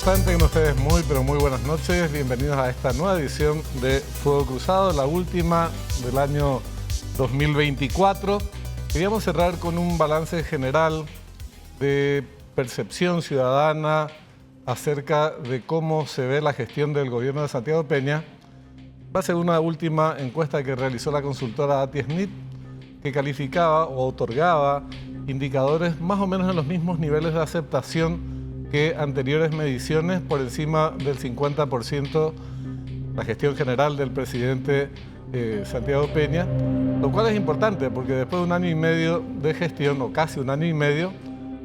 están? Tengan ustedes muy, pero muy buenas noches. Bienvenidos a esta nueva edición de Fuego Cruzado, la última del año 2024. Queríamos cerrar con un balance general de percepción ciudadana acerca de cómo se ve la gestión del gobierno de Santiago Peña. Va a ser una última encuesta que realizó la consultora ATI-SNIT, que calificaba o otorgaba indicadores más o menos en los mismos niveles de aceptación que anteriores mediciones, por encima del 50%, la gestión general del presidente Santiago Peña, lo cual es importante porque después de un año y medio de gestión, o casi un año y medio,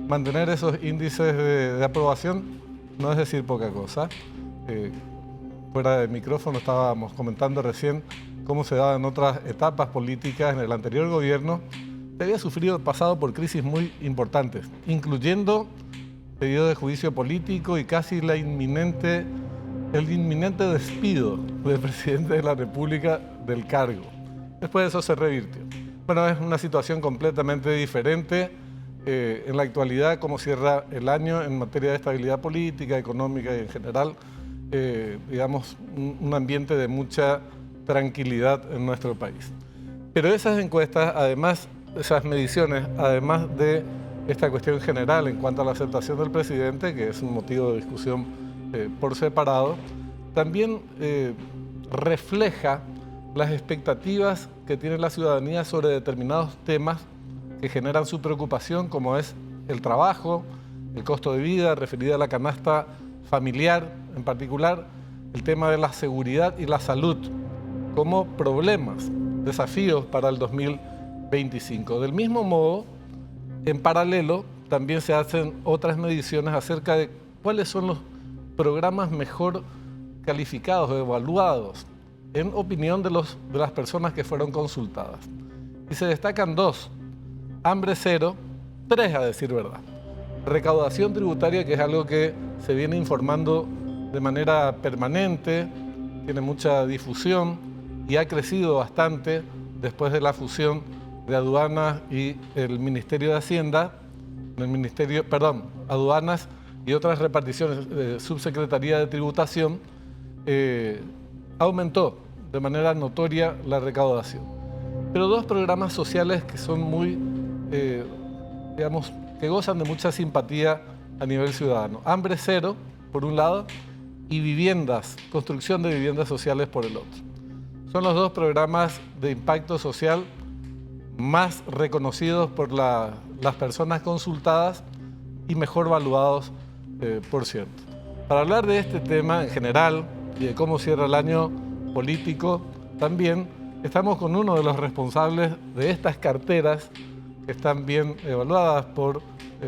mantener esos índices de aprobación no es decir poca cosa. Fuera de micrófono estábamos comentando recién cómo se daba en otras etapas políticas en el anterior gobierno, que había pasado por crisis muy importantes, incluyendo pedido de juicio político y casi el inminente despido del presidente de la República del cargo. Después de eso se revirtió. Bueno, es una situación completamente diferente en la actualidad, cómo cierra el año en materia de estabilidad política, económica y en general, digamos, un ambiente de mucha tranquilidad en nuestro país. Pero esas encuestas, además, esas mediciones, además de esta cuestión general en cuanto a la aceptación del presidente, que es un motivo de discusión por separado, también refleja las expectativas que tiene la ciudadanía sobre determinados temas que generan su preocupación, como es el trabajo, el costo de vida, referido a la canasta familiar en particular, el tema de la seguridad y la salud, como problemas, desafíos para el 2025. Del mismo modo, en paralelo, también se hacen otras mediciones acerca de cuáles son los programas mejor calificados o evaluados en opinión de las personas que fueron consultadas. Y se destacan dos: hambre cero, tres a decir verdad. Recaudación tributaria, que es algo que se viene informando de manera permanente, tiene mucha difusión y ha crecido bastante después de la fusión de aduanas y el Ministerio de Hacienda, aduanas y otras reparticiones, subsecretaría de Tributación, aumentó de manera notoria la recaudación. Pero dos programas sociales que son muy, digamos, que gozan de mucha simpatía a nivel ciudadano. Hambre cero, por un lado, y viviendas, construcción de viviendas sociales por el otro. Son los dos programas de impacto social más reconocidos por las personas consultadas y mejor valuados, por cierto. Para hablar de este tema en general y de cómo cierra el año político, también estamos con uno de los responsables de estas carteras que están bien evaluadas por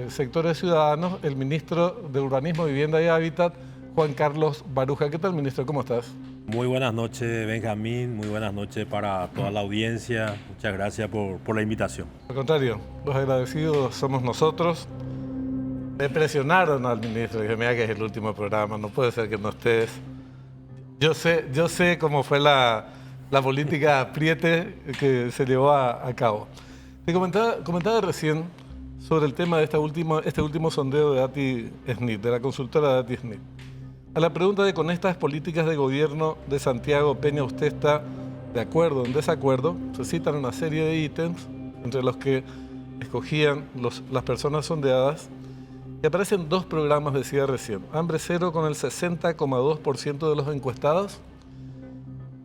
sectores ciudadanos, el ministro de Urbanismo, Vivienda y Hábitat, Juan Carlos Baruja. ¿Qué tal, ministro? ¿Cómo estás? Muy buenas noches, Benjamín. Muy buenas noches para toda la audiencia. Muchas gracias por la invitación. Al contrario, los agradecidos somos nosotros. Me presionaron al ministro. Dije, mira que es el último programa, no puede ser que no estés. Yo sé cómo fue la política apriete que se llevó a cabo. Te comentaba recién sobre el tema de este último sondeo de ATI-SNIT, de la consultora de ATI-SNIT. A la pregunta de con estas políticas de gobierno de Santiago Peña, ¿usted está de acuerdo o en desacuerdo? Se citan una serie de ítems, entre los que escogían las personas sondeadas, y aparecen dos programas, decía recién. Hambre cero con el 60,2% de los encuestados,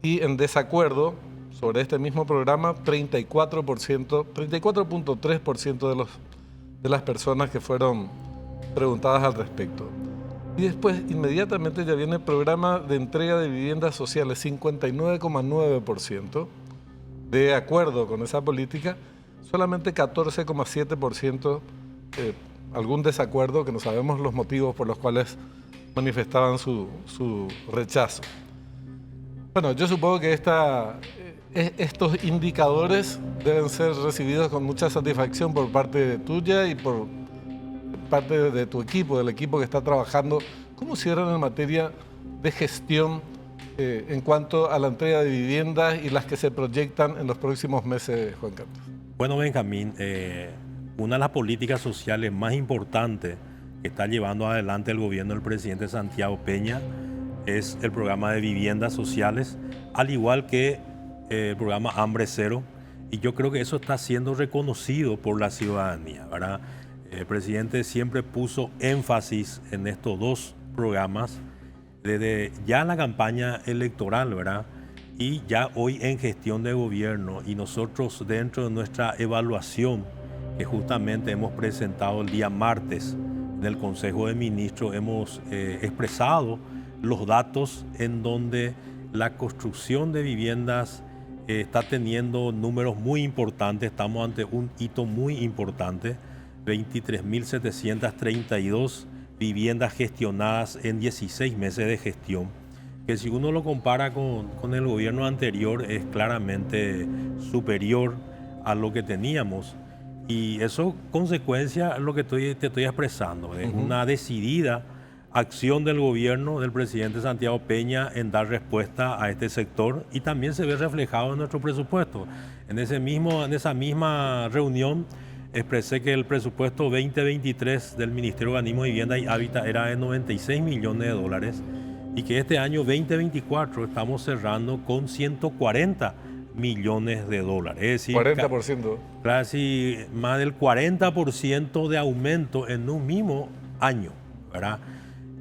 y en desacuerdo sobre este mismo programa, 34.3% de las personas que fueron preguntadas al respecto. Y después, inmediatamente, ya viene el programa de entrega de viviendas sociales, 59,9% de acuerdo con esa política, solamente 14,7% algún desacuerdo, que no sabemos los motivos por los cuales manifestaban su rechazo. Bueno, yo supongo que estos indicadores deben ser recibidos con mucha satisfacción por parte tuya y por parte de tu equipo, del equipo que está trabajando. ¿Cómo cierran en materia de gestión en cuanto a la entrega de viviendas y las que se proyectan en los próximos meses, Juan Carlos? Bueno, Benjamín, una de las políticas sociales más importantes que está llevando adelante el gobierno del presidente Santiago Peña es el programa de viviendas sociales, al igual que el programa Hambre Cero. Y yo creo que eso está siendo reconocido por la ciudadanía, ¿verdad? El presidente siempre puso énfasis en estos dos programas desde ya la campaña electoral, ¿verdad? Y ya hoy en gestión de gobierno, y nosotros dentro de nuestra evaluación que justamente hemos presentado el día martes en el Consejo de Ministros, hemos expresado los datos en donde la construcción de viviendas está teniendo números muy importantes. Estamos ante un hito muy importante, 23.732 viviendas gestionadas en 16 meses de gestión, que si uno lo compara con el gobierno anterior es claramente superior a lo que teníamos. Y eso consecuencia de lo que te estoy expresando, es una decidida acción del gobierno del presidente Santiago Peña en dar respuesta a este sector, y también se ve reflejado en nuestro presupuesto. En esa misma reunión expresé que el presupuesto 2023 del Ministerio de Urbanismo, Vivienda y Hábitat era de 96 millones de dólares y que este año 2024 estamos cerrando con 140 millones de dólares. Es decir, 40%. Casi más del 40% de aumento en un mismo año, ¿verdad?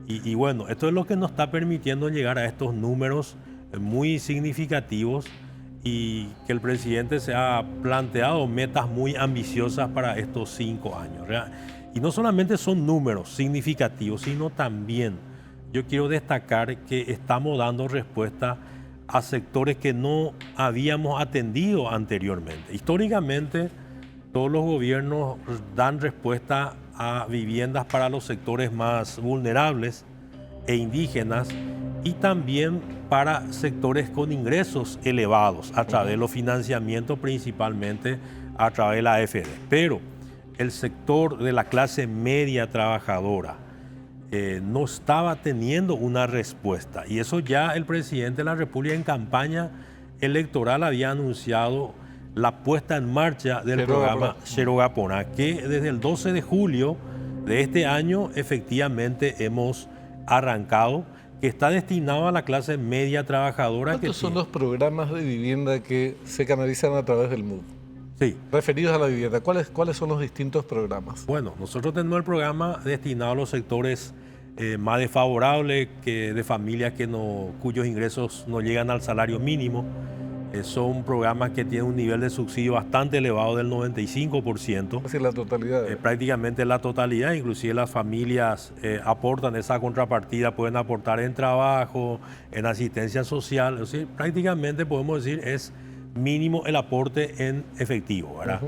Y bueno, esto es lo que nos está permitiendo llegar a estos números muy significativos, y que el presidente se ha planteado metas muy ambiciosas para estos 5 años, ¿verdad? Y no solamente son números significativos, sino también yo quiero destacar que estamos dando respuesta a sectores que no habíamos atendido anteriormente. Históricamente, todos los gobiernos dan respuesta a viviendas para los sectores más vulnerables e indígenas, y también para sectores con ingresos elevados a través de los financiamientos, principalmente a través de la AFD. Pero el sector de la clase media trabajadora no estaba teniendo una respuesta, y eso ya el presidente de la República en campaña electoral había anunciado la puesta en marcha del programa Xerogapona, que desde el 12 de julio de este año efectivamente hemos arrancado, que está destinado a la clase media trabajadora. ¿Cuántos son los programas de vivienda que se canalizan a través del MUD? Sí. Referidos a la vivienda, ¿cuáles son los distintos programas? Bueno, nosotros tenemos el programa destinado a los sectores más desfavorables, de familias cuyos ingresos no llegan al salario mínimo. Son programas que tienen un nivel de subsidio bastante elevado del 95%. Casi la totalidad. Prácticamente la totalidad, inclusive las familias aportan esa contrapartida, pueden aportar en trabajo, en asistencia social. O sea, prácticamente podemos decir es mínimo el aporte en efectivo, ¿verdad?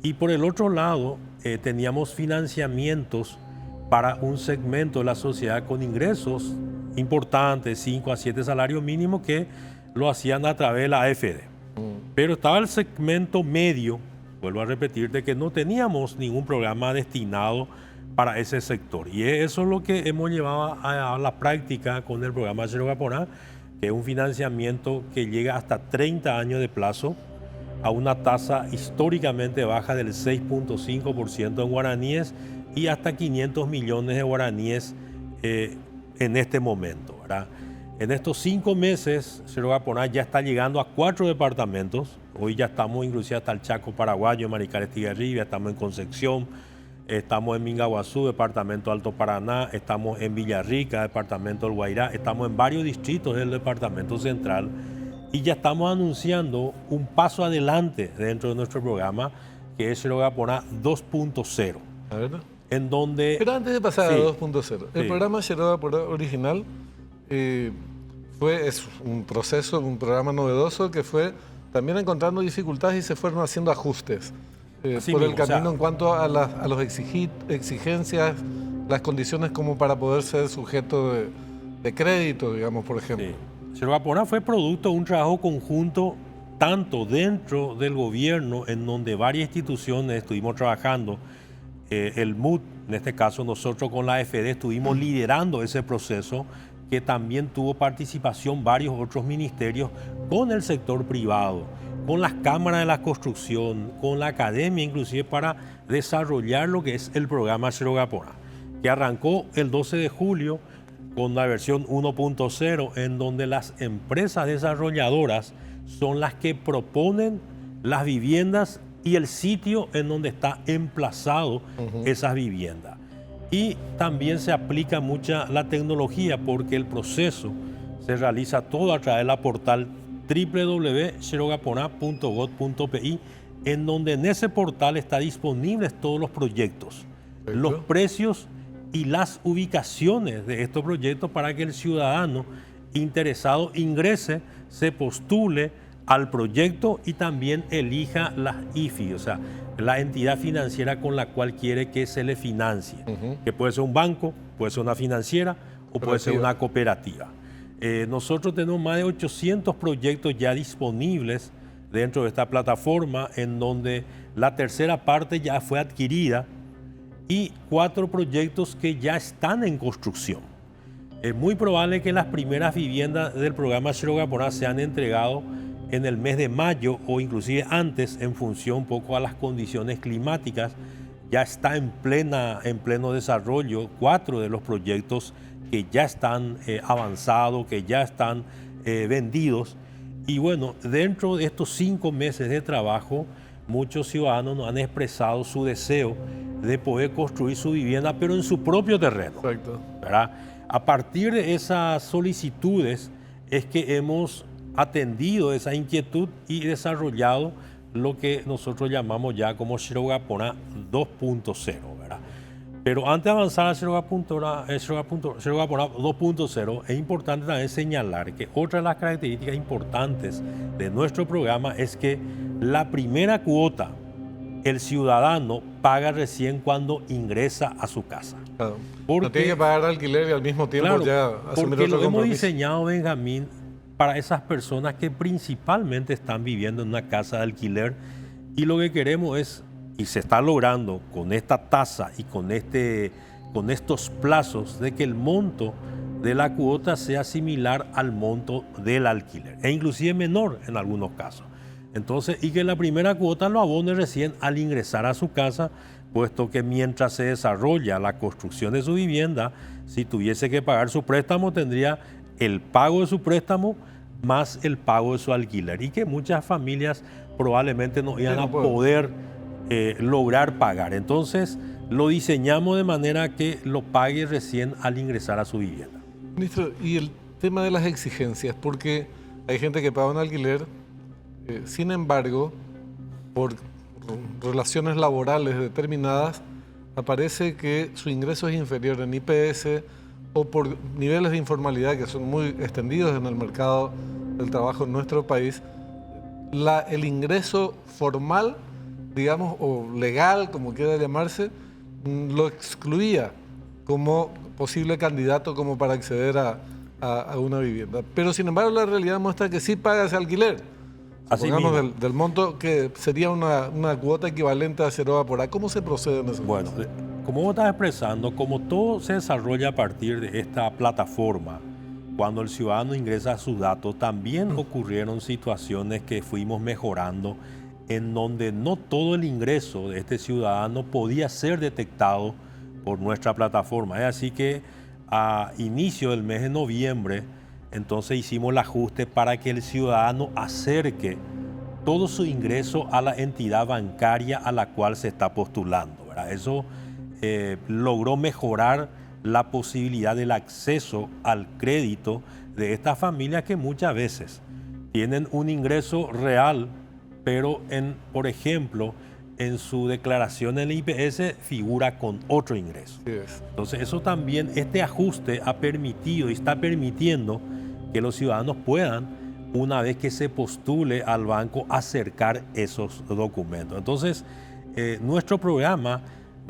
Y por el otro lado, teníamos financiamientos para un segmento de la sociedad con ingresos importantes, 5 a 7 salarios mínimos, que lo hacían a través de la AFD. Pero estaba el segmento medio, vuelvo a repetirte, que no teníamos ningún programa destinado para ese sector. Y eso es lo que hemos llevado a la práctica con el programa Xerogapona, que es un financiamiento que llega hasta 30 años de plazo, a una tasa históricamente baja del 6.5% en guaraníes y hasta 500 millones de guaraníes en este momento, ¿verdad? En estos 5 meses, Xerogapona ya está llegando a 4 departamentos. Hoy ya estamos inclusive hasta el Chaco paraguayo, Maricá, Estigarribia, estamos en Concepción, estamos en Mingaguazú, departamento Alto Paraná, estamos en Villarrica, departamento del Guairá, estamos en varios distritos del departamento central, y ya estamos anunciando un paso adelante dentro de nuestro programa, que es Xerogapona 2.0. A ver. En donde... Pero antes de pasar a 2.0, el programa Xerogapona original es un proceso, un programa novedoso que fue también encontrando dificultades y se fueron haciendo ajustes por el camino, en cuanto a los exigencias, las condiciones como para poder ser sujeto de crédito, digamos, por ejemplo. Sí. Xerogapona fue producto de un trabajo conjunto tanto dentro del gobierno, en donde varias instituciones estuvimos trabajando. El MUD, en este caso nosotros con la AFD estuvimos liderando ese proceso, que también tuvo participación varios otros ministerios, con el sector privado, con las cámaras de la construcción, con la academia inclusive, para desarrollar lo que es el programa Xerogapona, que arrancó el 12 de julio con la versión 1.0, en donde las empresas desarrolladoras son las que proponen las viviendas y el sitio en donde está emplazado esas viviendas. Y también se aplica mucha la tecnología, porque el proceso se realiza todo a través de la portal www.cherogapona.gov.pi, en donde en ese portal está disponibles todos los proyectos, los precios y las ubicaciones de estos proyectos, para que el ciudadano interesado ingrese, se postule al proyecto y también elija la IFI, o sea, la entidad financiera con la cual quiere que se le financie, que puede ser un banco, puede ser una financiera o puede ser una cooperativa. Nosotros tenemos más de 800 proyectos ya disponibles dentro de esta plataforma, en donde la tercera parte ya fue adquirida y 4 proyectos que ya están en construcción. Es muy probable que las primeras viviendas del programa Cherogapona sean entregadas en el mes de mayo o inclusive antes, en función un poco a las condiciones climáticas. Ya está en pleno desarrollo 4 de los proyectos que ya están avanzados, que ya están vendidos. Y bueno, dentro de estos 5 meses de trabajo, muchos ciudadanos nos han expresado su deseo de poder construir su vivienda, pero en su propio terreno. Exacto. ¿Verdad? A partir de esas solicitudes es que hemos atendido esa inquietud y desarrollado lo que nosotros llamamos ya como Cherogapona 2.0, ¿verdad? Pero antes de avanzar a Cherogapona 2.0, es importante también señalar que otra de las características importantes de nuestro programa es que la primera cuota el ciudadano paga recién cuando ingresa a su casa. Claro. Porque, no tiene que pagar alquiler y al mismo tiempo ya asumir porque otro lo hemos compromiso. diseñado, Benjamín, para esas personas que principalmente están viviendo en una casa de alquiler, y lo que queremos es, y se está logrando con esta tasa y con estos plazos, de que el monto de la cuota sea similar al monto del alquiler, e inclusive menor en algunos casos. Entonces, y que la primera cuota lo abone recién al ingresar a su casa, puesto que mientras se desarrolla la construcción de su vivienda, si tuviese que pagar su préstamo, tendría el pago de su préstamo más el pago de su alquiler, y que muchas familias probablemente no iban a poder lograr pagar. Entonces, lo diseñamos de manera que lo pague recién al ingresar a su vivienda. Ministro, y el tema de las exigencias, porque hay gente que paga un alquiler, sin embargo, por relaciones laborales determinadas, aparece que su ingreso es inferior en IPS, o por niveles de informalidad que son muy extendidos en el mercado del trabajo en nuestro país, el ingreso formal, digamos, o legal, como quiera llamarse, lo excluía como posible candidato como para acceder a una vivienda. Pero sin embargo la realidad muestra que sí paga ese alquiler. Supongamos del monto que sería una cuota equivalente a Cherogapona. ¿Cómo se procede en eso? Bueno, como vos estás expresando, como todo se desarrolla a partir de esta plataforma, cuando el ciudadano ingresa sus datos, también ocurrieron situaciones que fuimos mejorando, en donde no todo el ingreso de este ciudadano podía ser detectado por nuestra plataforma. Es así que a inicio del mes de noviembre, entonces hicimos el ajuste para que el ciudadano acerque todo su ingreso a la entidad bancaria a la cual se está postulando, ¿verdad? Eso logró mejorar la posibilidad del acceso al crédito de estas familias que muchas veces tienen un ingreso real, pero por ejemplo, en su declaración en el IPS figura con otro ingreso. Sí es. Entonces eso también, este ajuste ha permitido y está permitiendo que los ciudadanos puedan, una vez que se postule al banco, acercar esos documentos. Entonces, nuestro programa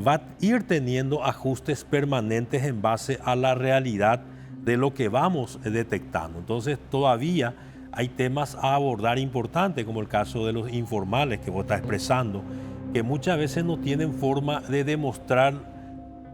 va a ir teniendo ajustes permanentes en base a la realidad de lo que vamos detectando. Entonces, todavía hay temas a abordar importantes, como el caso de los informales que vos estás expresando, que muchas veces no tienen forma de demostrar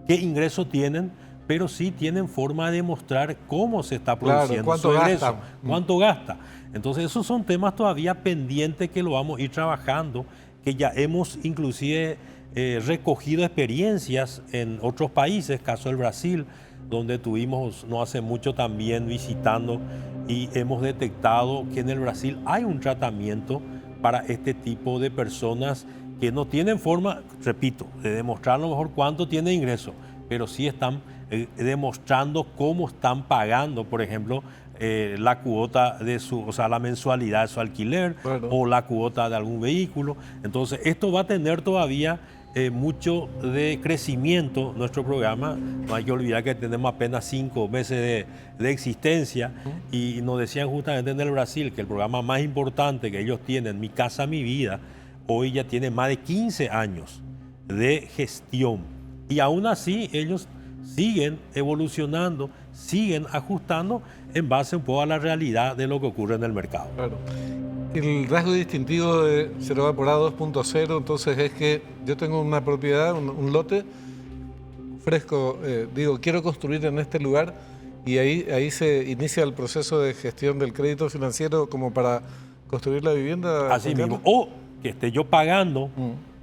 qué ingreso tienen, pero sí tienen forma de demostrar cómo se está produciendo su ingreso, cuánto gasta. Entonces, esos son temas todavía pendientes que lo vamos a ir trabajando, que ya hemos inclusive recogido experiencias en otros países, caso del Brasil, donde tuvimos no hace mucho también visitando y hemos detectado que en el Brasil hay un tratamiento para este tipo de personas que no tienen forma, repito, de demostrar a lo mejor cuánto tiene ingreso, pero sí están demostrando cómo están pagando, por ejemplo, la cuota de la mensualidad de su alquiler, bueno, o la cuota de algún vehículo. Entonces, esto va a tener todavía mucho de crecimiento nuestro programa. No hay que olvidar que tenemos apenas 5 meses de existencia y nos decían justamente en el Brasil que el programa más importante que ellos tienen, Mi Casa, Mi Vida, hoy ya tiene más de 15 años de gestión y aún así ellos siguen evolucionando, siguen ajustando en base un poco a la realidad de lo que ocurre en el mercado. Claro. El rasgo distintivo de Ceroga Porá 2.0 entonces es que yo tengo una propiedad, un lote, ofrezco, digo, quiero construir en este lugar y ahí se inicia el proceso de gestión del crédito financiero como para construir la vivienda. Así mismo, o que esté yo pagando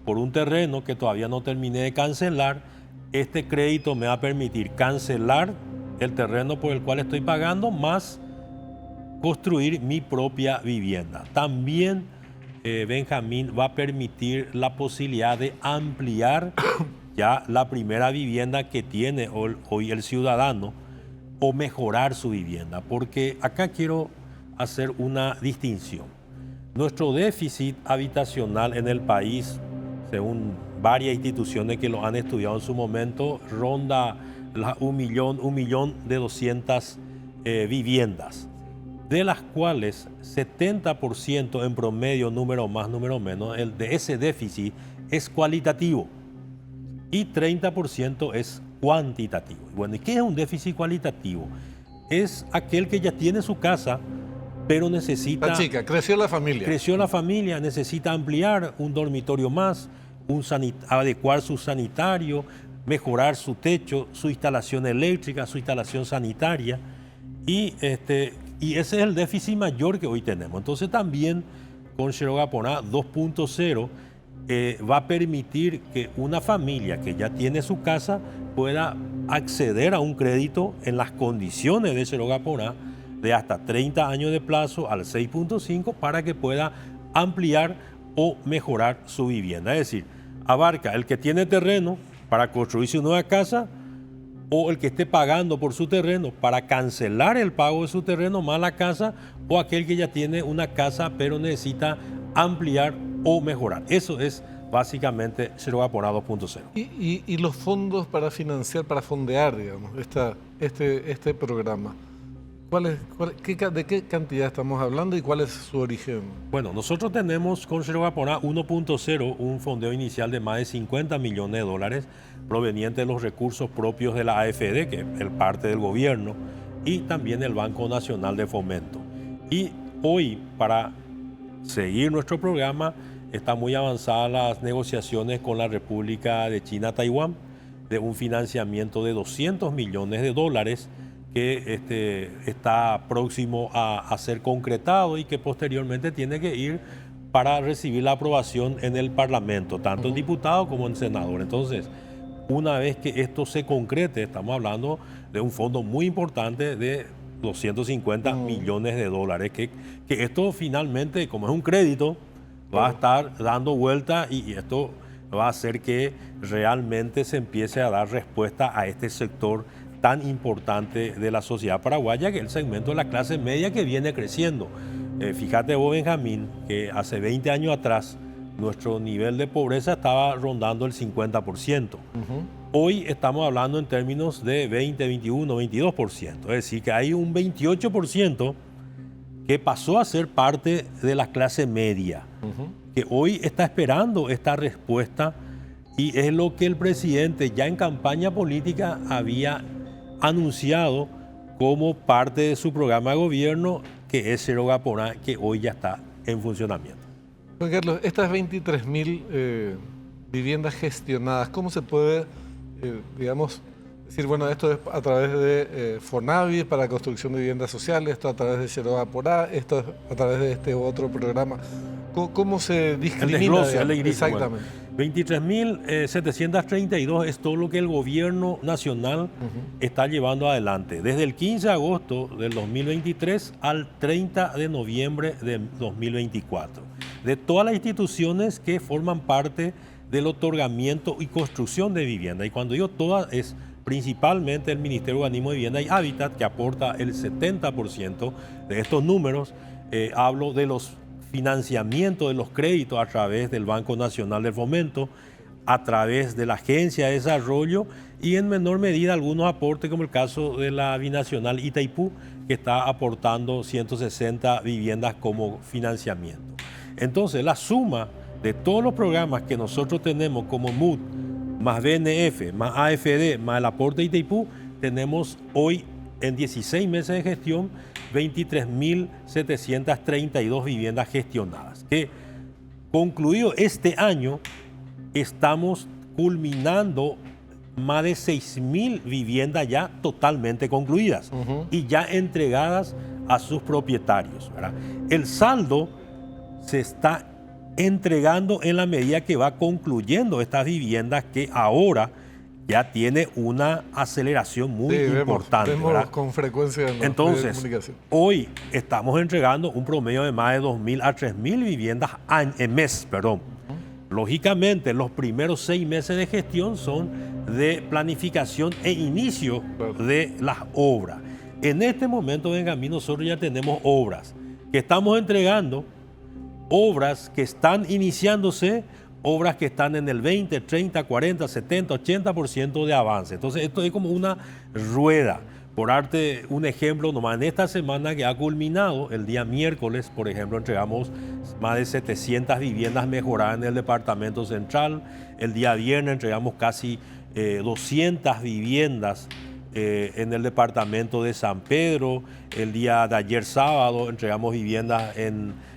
por un terreno que todavía no terminé de cancelar, este crédito me va a permitir cancelar el terreno por el cual estoy pagando más construir mi propia vivienda. También, Benjamín, va a permitir la posibilidad de ampliar ya la primera vivienda que tiene hoy el ciudadano o mejorar su vivienda, porque acá quiero hacer una distinción. Nuestro déficit habitacional en el país, según varias instituciones que lo han estudiado en su momento, ronda las 1.200.000 viviendas, de las cuales 70% en promedio, número más, número menos, de ese déficit es cualitativo y 30% es cuantitativo. Bueno, ¿y qué es un déficit cualitativo? Es aquel que ya tiene su casa, pero necesita... La chica, creció la familia. Creció la familia, necesita ampliar un dormitorio más, adecuar su sanitario, mejorar su techo, su instalación eléctrica, su instalación sanitaria. Y ese es el déficit mayor que hoy tenemos. Entonces también con Ceroga Porá 2.0 va a permitir que una familia que ya tiene su casa pueda acceder a un crédito en las condiciones de Ceroga Porá de hasta 30 años de plazo al 6.5 para que pueda ampliar o mejorar su vivienda. Es decir, abarca el que tiene terreno para construir su nueva casa o el que esté pagando por su terreno para cancelar el pago de su terreno más la casa, o aquel que ya tiene una casa pero necesita ampliar o mejorar. Eso es básicamente Ceroga Porá 2.0. ¿Y los fondos para financiar, para fondear, digamos, este programa? ¿De qué cantidad estamos hablando y cuál es su origen? Bueno, nosotros tenemos con Ceroga Porá 1.0 un fondeo inicial de más de 50 millones de dólares proveniente de los recursos propios de la AFD, que es parte del gobierno, y también el Banco Nacional de Fomento. Y hoy, para seguir nuestro programa, están muy avanzadas las negociaciones con la República de China-Taiwán de un financiamiento de 200 millones de dólares que está próximo a ser concretado y que posteriormente tiene que ir para recibir la aprobación en el Parlamento, tanto en diputado como en senador. Entonces, una vez que esto se concrete, estamos hablando de un fondo muy importante de 250 millones de dólares, que esto finalmente, como es un crédito, va a estar dando vuelta y esto va a hacer que realmente se empiece a dar respuesta a este sector tan importante de la sociedad paraguaya, que es el segmento de la clase media que viene creciendo. Fíjate vos, Benjamín, que hace 20 años atrás nuestro nivel de pobreza estaba rondando el 50%. Hoy estamos hablando en términos de 20, 21, 22%. Es decir, que hay un 28% que pasó a ser parte de la clase media, que hoy está esperando esta respuesta, y es lo que el presidente ya en campaña política había anunciado como parte de su programa de gobierno, que es Ceroga Porá, que hoy ya está en funcionamiento. Juan Carlos, estas 23.000 viviendas gestionadas, ¿cómo se puede, digamos, decir, bueno, esto es a través de Fonavi para construcción de viviendas sociales, esto a través de Ceroga Porá, esto a través de este otro programa? ¿Cómo se discrimina? El desglose, exactamente. Bueno, 23.732 es todo lo que el gobierno nacional está llevando adelante, desde el 15 de agosto del 2023 al 30 de noviembre de 2024, de todas las instituciones que forman parte del otorgamiento y construcción de vivienda. Y cuando digo todas, es principalmente el Ministerio de Urbanismo, Vivienda y Hábitat, que aporta el 70% de estos números. Hablo de los financiamientos de los créditos a través del Banco Nacional del Fomento, a través de la Agencia de Desarrollo y en menor medida algunos aportes, como el caso de la binacional Itaipú, que está aportando 160 viviendas como financiamiento. Entonces, la suma de todos los programas que nosotros tenemos como MUD, más BNF, más AFD, más el aporte de Itaipú, tenemos hoy en 16 meses de gestión 23.732 viviendas gestionadas. Que concluido este año, estamos culminando más de 6.000 viviendas ya totalmente concluidas y ya entregadas a sus propietarios, ¿verdad? El saldo se está entregando en la medida que va concluyendo estas viviendas, que ahora ya tiene una aceleración muy importante. Vemos con frecuencia en los medios de comunicación. Hoy estamos entregando un promedio de más de 2.000 a 3.000 viviendas en mes. Lógicamente, los primeros 6 meses de gestión son de planificación e inicio de las obras. En este momento, Benjamín, nosotros ya tenemos obras que estamos entregando, obras que están iniciándose, obras que están en el 20, 30, 40, 70, 80% de avance. Entonces, esto es como una rueda. Por darte un ejemplo, nomás en esta semana que ha culminado, el día miércoles, por ejemplo, entregamos más de 700 viviendas mejoradas en el departamento central. El día viernes entregamos casi 200 viviendas en el departamento de San Pedro. El día de ayer sábado entregamos viviendas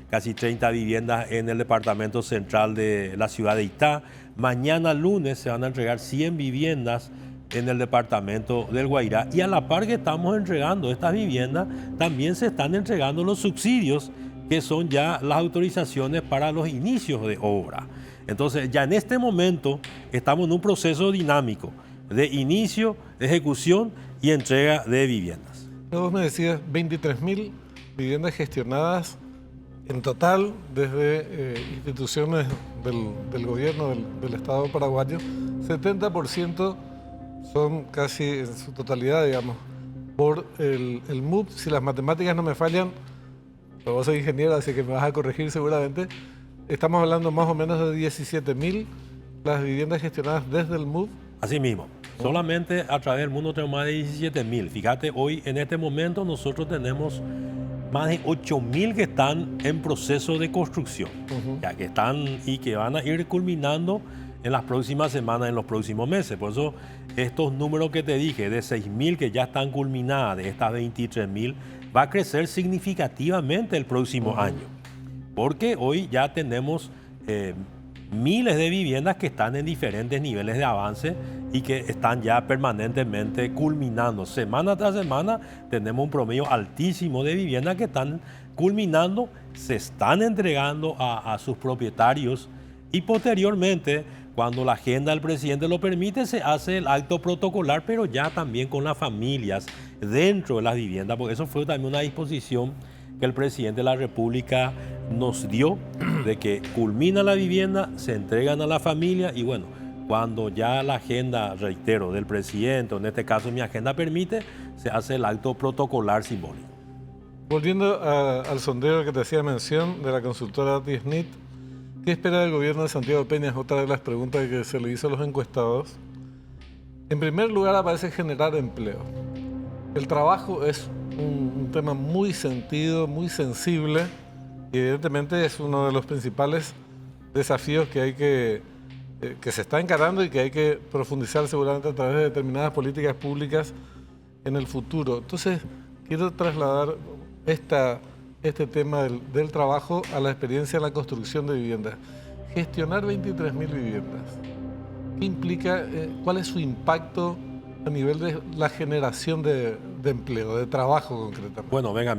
casi 30 viviendas en el departamento central de la ciudad de Itá. Mañana lunes se van a entregar 100 viviendas en el departamento del Guairá. Y a la par que estamos entregando estas viviendas, también se están entregando los subsidios, que son ya las autorizaciones para los inicios de obra. Entonces, ya en este momento estamos en un proceso dinámico de inicio, ejecución y entrega de viviendas. Vos me decías 23.000 viviendas gestionadas en total desde instituciones del gobierno del Estado paraguayo. 70% son casi en su totalidad, digamos, por el MUP. Si las matemáticas no me fallan, pero vos sos ingeniero, así que me vas a corregir seguramente, estamos hablando más o menos de 17.000 las viviendas gestionadas desde el MUP. Así mismo, solamente a través del mundo tenemos más de 17.000. Fíjate, hoy en este momento nosotros tenemos más de 8.000 que están en proceso de construcción, ya que están y que van a ir culminando en las próximas semanas, en los próximos meses. Por eso estos números que te dije, de 6.000 que ya están culminadas, de estas 23.000, va a crecer significativamente el próximo año. Porque hoy ya tenemos miles de viviendas que están en diferentes niveles de avance y que están ya permanentemente culminando. Semana tras semana tenemos un promedio altísimo de viviendas que están culminando, se están entregando a sus propietarios y posteriormente, cuando la agenda del presidente lo permite, se hace el acto protocolar, pero ya también con las familias dentro de las viviendas, porque eso fue también una disposición que el presidente de la República nos dio, de que culmina la vivienda, se entregan a la familia y bueno, cuando ya la agenda, reitero, del presidente, o en este caso mi agenda permite, se hace el acto protocolar simbólico. Volviendo al sondeo que te hacía mención de la consultora TISNIT, ¿qué espera el gobierno de Santiago Peña? Es otra de las preguntas que se le hizo a los encuestados. En primer lugar aparece generar empleo. El trabajo es un tema muy sentido, muy sensible, y evidentemente es uno de los principales desafíos que se está encarando y que hay que profundizar seguramente a través de determinadas políticas públicas en el futuro. Entonces, quiero trasladar este tema del trabajo a la experiencia de la construcción de viviendas. Gestionar 23.000 viviendas, ¿qué implica? ¿Cuál es su impacto a nivel de la generación de empleo, de trabajo concretamente? Bueno, venga,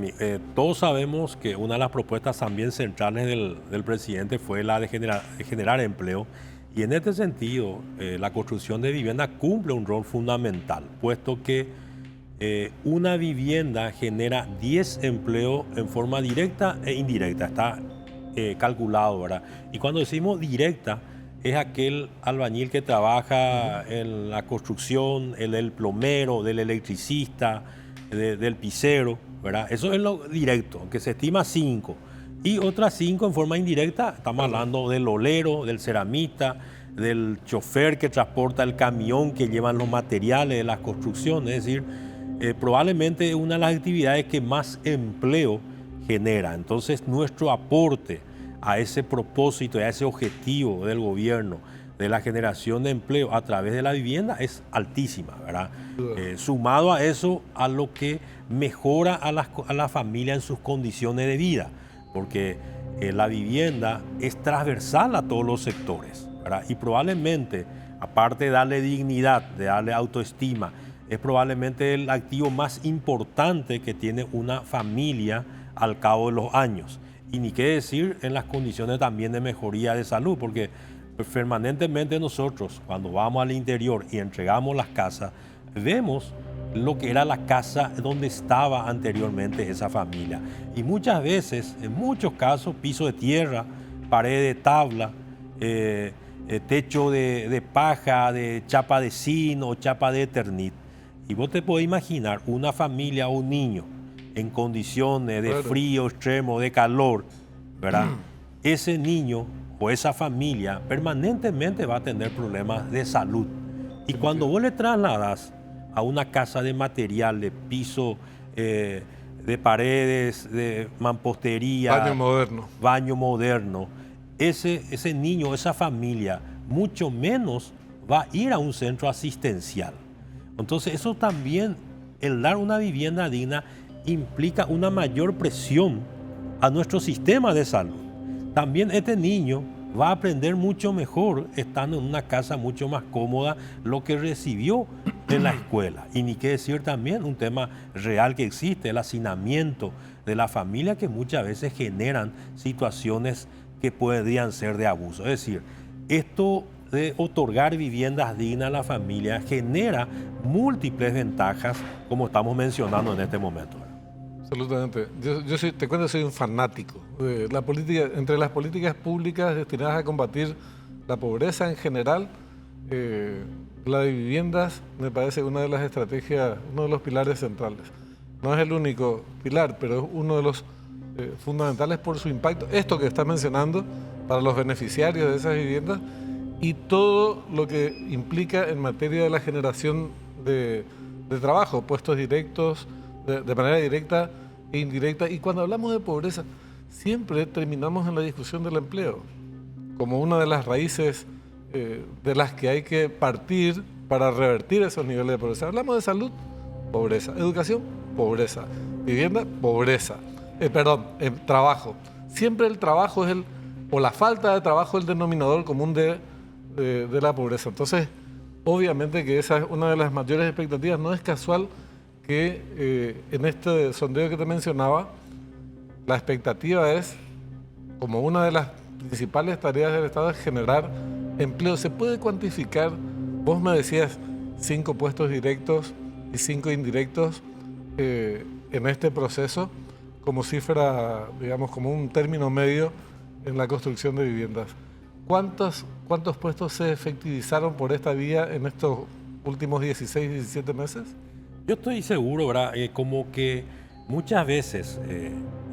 todos sabemos que una de las propuestas también centrales del presidente fue la de generar empleo, Y en este sentido, la construcción de vivienda cumple un rol fundamental, puesto que una vivienda genera 10 empleos en forma directa e indirecta. Está calculado, ¿verdad? Y cuando decimos directa, es aquel albañil que trabaja en la construcción, el plomero, del electricista, del pisero, ¿verdad? Eso es lo directo, que se estima 5. Y otras 5 en forma indirecta, estamos hablando del olero, del ceramista, del chofer que transporta el camión que llevan los materiales de las construcciones. Es decir, probablemente una de las actividades que más empleo genera. Entonces, nuestro aporte a ese propósito y a ese objetivo del gobierno de la generación de empleo a través de la vivienda es altísima, ¿verdad? Sumado a eso, a lo que mejora a la familia en sus condiciones de vida, porque la vivienda es transversal a todos los sectores, ¿verdad? Y probablemente, aparte de darle dignidad, de darle autoestima, es probablemente el activo más importante que tiene una familia al cabo de los años. Y ni qué decir en las condiciones también de mejoría de salud, porque permanentemente nosotros, cuando vamos al interior y entregamos las casas, vemos lo que era la casa donde estaba anteriormente esa familia. Y muchas veces, en muchos casos, piso de tierra, pared de tabla, techo de paja, de chapa de zinc o chapa de eternit. Y vos te podés imaginar una familia o un niño en condiciones de frío extremo, de calor, ¿verdad? Ese niño o esa familia permanentemente va a tener problemas de salud. Y cuando vos le trasladas a una casa de material, de piso, de paredes, de mampostería, baño moderno, ese niño, esa familia, mucho menos va a ir a un centro asistencial. Entonces eso también, el dar una vivienda digna, implica una mayor presión a nuestro sistema de salud. También este niño va a aprender mucho mejor estando en una casa mucho más cómoda lo que recibió en la escuela. Y ni qué decir también un tema real que existe, el hacinamiento de la familia, que muchas veces generan situaciones que podrían ser de abuso. Es decir, esto de otorgar viviendas dignas a la familia genera múltiples ventajas, como estamos mencionando en este momento. Absolutamente. Te cuento, soy un fanático de la política. Entre las políticas públicas destinadas a combatir la pobreza en general, la de viviendas me parece una de las estrategias, uno de los pilares centrales. No es el único pilar, pero es uno de los fundamentales por su impacto. Esto que está mencionando para los beneficiarios de esas viviendas y todo lo que implica en materia de la generación de trabajo, puestos directos, de manera directa e indirecta. Y cuando hablamos de pobreza, siempre terminamos en la discusión del empleo, como una de las raíces de las que hay que partir para revertir esos niveles de pobreza. Hablamos de salud, pobreza. Educación, pobreza. Vivienda, pobreza. Trabajo. Siempre el trabajo es o la falta de trabajo es el denominador común de la pobreza. Entonces, obviamente que esa es una de las mayores expectativas. No es casual que en este sondeo que te mencionaba, la expectativa es, como una de las principales tareas del Estado, es generar empleo. ¿Se puede cuantificar? Vos me decías 5 puestos directos y 5 indirectos en este proceso, como cifra, digamos, como un término medio en la construcción de viviendas. ¿Cuántos puestos se efectivizaron por esta vía en estos últimos 16, 17 meses? Yo estoy seguro, ¿verdad? Como que muchas veces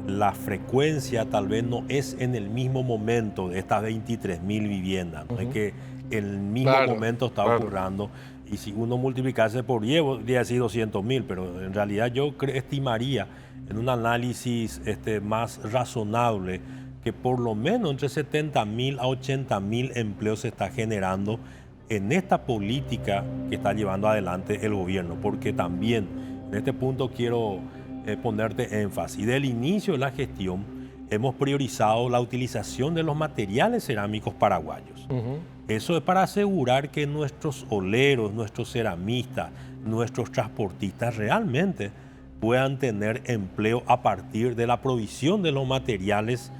la frecuencia tal vez no es en el mismo momento de estas 23.000 viviendas, no es que en el mismo momento está ocurriendo. Y si uno multiplicase por 10, podría decir 200.000, pero en realidad yo estimaría en un análisis más razonable que por lo menos entre 70.000 a 80.000 empleos se está generando en esta política que está llevando adelante el gobierno, porque también en este punto quiero ponerte énfasis. Del inicio de la gestión hemos priorizado la utilización de los materiales cerámicos paraguayos. Eso es para asegurar que nuestros oleros, nuestros ceramistas, nuestros transportistas realmente puedan tener empleo a partir de la provisión de los materiales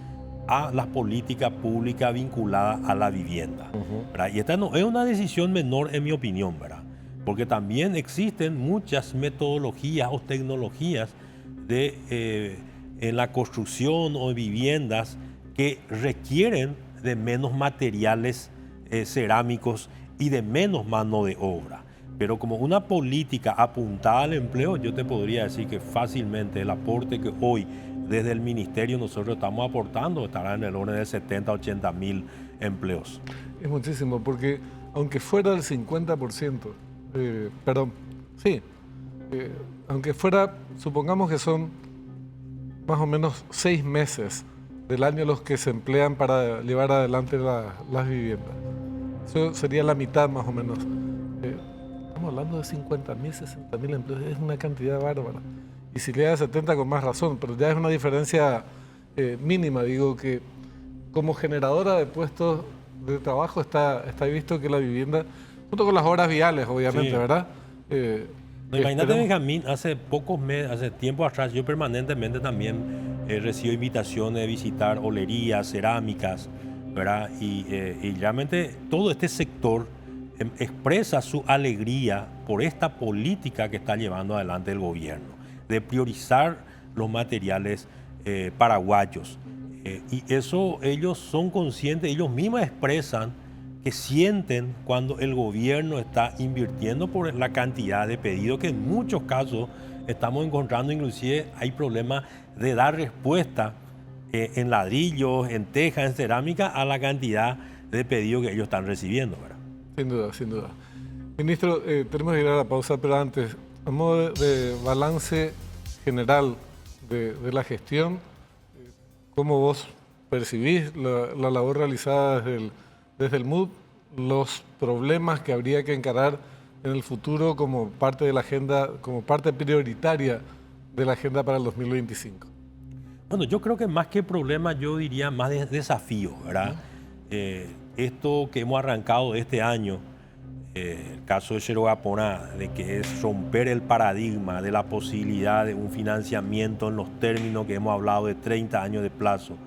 a las políticas públicas vinculadas a la vivienda, ¿verdad? Y esta no es una decisión menor en mi opinión, ¿verdad? Porque también existen muchas metodologías o tecnologías en la construcción o viviendas que requieren de menos materiales cerámicos y de menos mano de obra. Pero como una política apuntada al empleo, yo te podría decir que fácilmente el aporte que hoy desde el ministerio nosotros estamos aportando estará en el orden de 70, 80 mil empleos. Es muchísimo, porque aunque fuera el 50%, perdón, sí, aunque fuera, supongamos que son más o menos 6 meses del año los que se emplean para llevar adelante las viviendas. Eso sería la mitad más o menos. Estamos hablando de 50.000, 60.000 empleos, es una cantidad bárbara. Y si le da 70 con más razón, pero ya es una diferencia mínima. Digo que como generadora de puestos de trabajo está visto que la vivienda, junto con las obras viales, obviamente, sí, ¿verdad? Imagínate, Benjamín, hace pocos meses, hace tiempo atrás, yo permanentemente también recibo invitaciones de visitar olerías, cerámicas, ¿verdad? Y realmente todo este sector expresa su alegría por esta política que está llevando adelante el gobierno, de priorizar los materiales paraguayos. Y eso ellos son conscientes, ellos mismos expresan que sienten cuando el gobierno está invirtiendo por la cantidad de pedidos que en muchos casos estamos encontrando, inclusive hay problemas de dar respuesta en ladrillos, en tejas, en cerámica a la cantidad de pedidos que ellos están recibiendo, ¿verdad? Sin duda, sin duda. Ministro, tenemos que ir a la pausa, pero antes, a modo de balance general de la gestión, ¿cómo vos percibís la labor realizada desde el MUD, los problemas que habría que encarar en el futuro como parte de la agenda, como parte prioritaria de la agenda para el 2025? Bueno, yo creo que más que problemas, yo diría más de desafíos, ¿verdad? Esto que hemos arrancado este año, el caso de Xerogaponá, de que es romper el paradigma de la posibilidad de un financiamiento en los términos que hemos hablado de 30 años de plazo,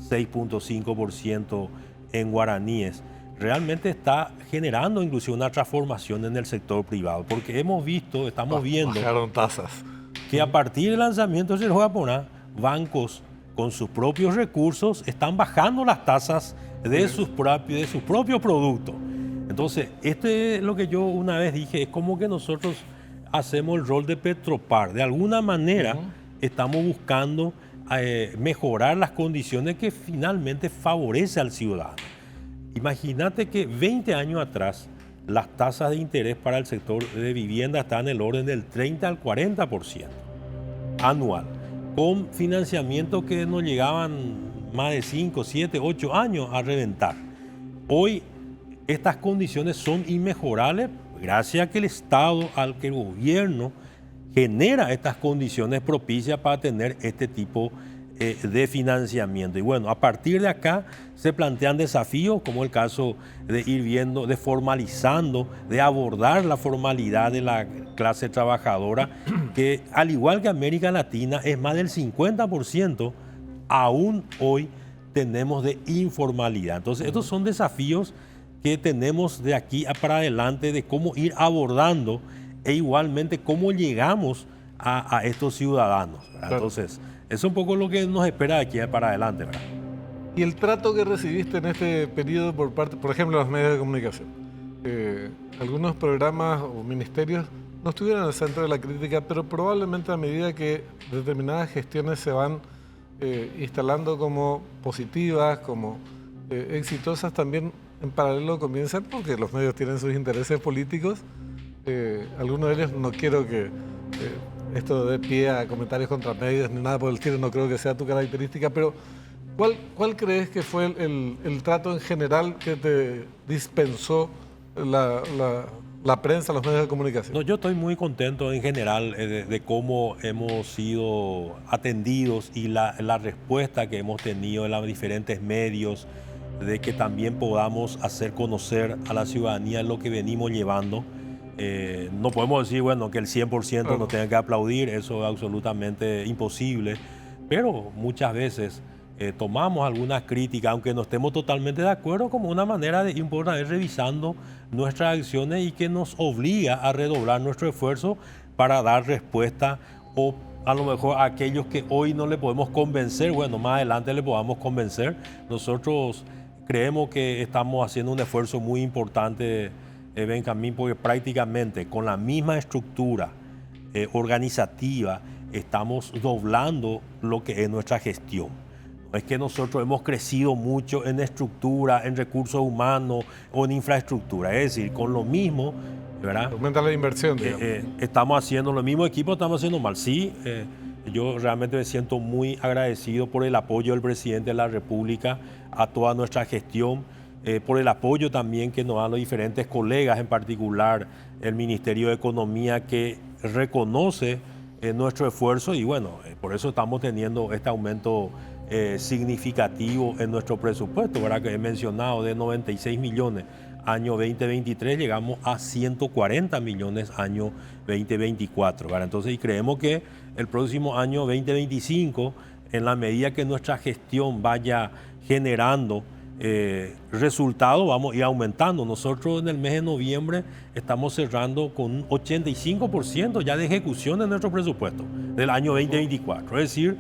6.5% en guaraníes, realmente está generando inclusive una transformación en el sector privado, porque hemos visto, estamos viendo bajaron tasas, que a partir del lanzamiento de Xerogaponá, bancos con sus propios recursos están bajando las tasas de sus propios productos. Entonces, esto es lo que yo una vez dije, es como que nosotros hacemos el rol de Petropar. De alguna manera estamos buscando mejorar las condiciones que finalmente favorece al ciudadano. Imagínate que 20 años atrás las tasas de interés para el sector de vivienda están en el orden del 30 al 40% anual, con financiamiento que nos llegaban más de 5, 7, 8 años a reventar. Hoy estas condiciones son inmejorables gracias a que el Estado, al que el gobierno genera estas condiciones propicias para tener este tipo de financiamiento. Y bueno, a partir de acá se plantean desafíos como el caso de ir viendo, de formalizando, de abordar la formalidad de la clase trabajadora, que al igual que América Latina es más del 50%, aún hoy tenemos de informalidad. Entonces estos son desafíos que tenemos de aquí para adelante de cómo ir abordando e igualmente cómo llegamos a estos ciudadanos, ¿verdad? Claro. Entonces, es un poco lo que nos espera de aquí para adelante, ¿verdad? Y el trato que recibiste en este periodo por parte, por ejemplo, de los medios de comunicación. Algunos programas o ministerios no estuvieron en el centro de la crítica, pero probablemente a medida que determinadas gestiones se van instalando como positivas, como exitosas, también en paralelo comienzan, porque los medios tienen sus intereses políticos. Algunos de ellos, no quiero que esto dé pie a comentarios contra medios ni nada por el estilo, no creo que sea tu característica, pero ¿cuál crees que fue el trato en general que te dispensó la prensa, los medios de comunicación? No, yo estoy muy contento en general de cómo hemos sido atendidos y la respuesta que hemos tenido en los diferentes medios, de que también podamos hacer conocer a la ciudadanía lo que venimos llevando. No podemos decir, bueno, que el 100% nos tenga que aplaudir, eso es absolutamente imposible, pero muchas veces tomamos algunas críticas, aunque no estemos totalmente de acuerdo, como una manera de ir revisando nuestras acciones y que nos obliga a redoblar nuestro esfuerzo para dar respuesta o a lo mejor a aquellos que hoy no le podemos convencer, bueno, más adelante le podamos convencer. Nosotros creemos que estamos haciendo un esfuerzo muy importante, Benjamín, porque prácticamente con la misma estructura organizativa estamos doblando lo que es nuestra gestión. No es que nosotros hemos crecido mucho en estructura, en recursos humanos o en infraestructura, es decir, con lo mismo, ¿verdad? Aumenta la inversión, digamos. Estamos haciendo lo mismo equipo, estamos haciendo mal. Sí, yo realmente me siento muy agradecido por el apoyo del presidente de la República a toda nuestra gestión, por el apoyo también que nos dan los diferentes colegas, en particular el Ministerio de Economía, que reconoce nuestro esfuerzo y bueno, por eso estamos teniendo este aumento significativo en nuestro presupuesto, ¿verdad? Que he mencionado, de 96 millones año 2023, llegamos a 140 millones año 2024, ¿verdad? Entonces, y creemos que el próximo año 2025, en la medida que nuestra gestión vaya generando resultados, vamos a ir aumentando. Nosotros en el mes de noviembre estamos cerrando con un 85% ya de ejecución de nuestro presupuesto del año 2024. Es decir,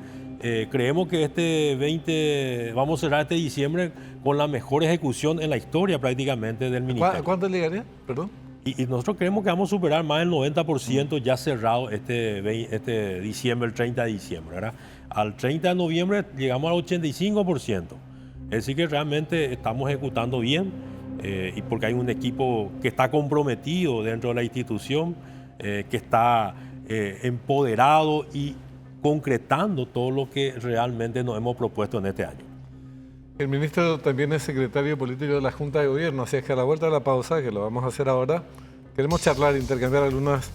creemos que vamos a cerrar este diciembre con la mejor ejecución en la historia prácticamente del ministerio. ¿Cuánto llegaría? Perdón. Y nosotros creemos que vamos a superar más del 90% ya cerrado este diciembre, el 30 de diciembre, ¿verdad? Al 30 de noviembre llegamos al 85%. Es decir que realmente estamos ejecutando bien y porque hay un equipo que está comprometido dentro de la institución, que está empoderado y concretando todo lo que realmente nos hemos propuesto en este año. El ministro también es secretario político de la Junta de Gobierno, así es que a la vuelta de la pausa, que lo vamos a hacer ahora, queremos charlar, intercambiar algunas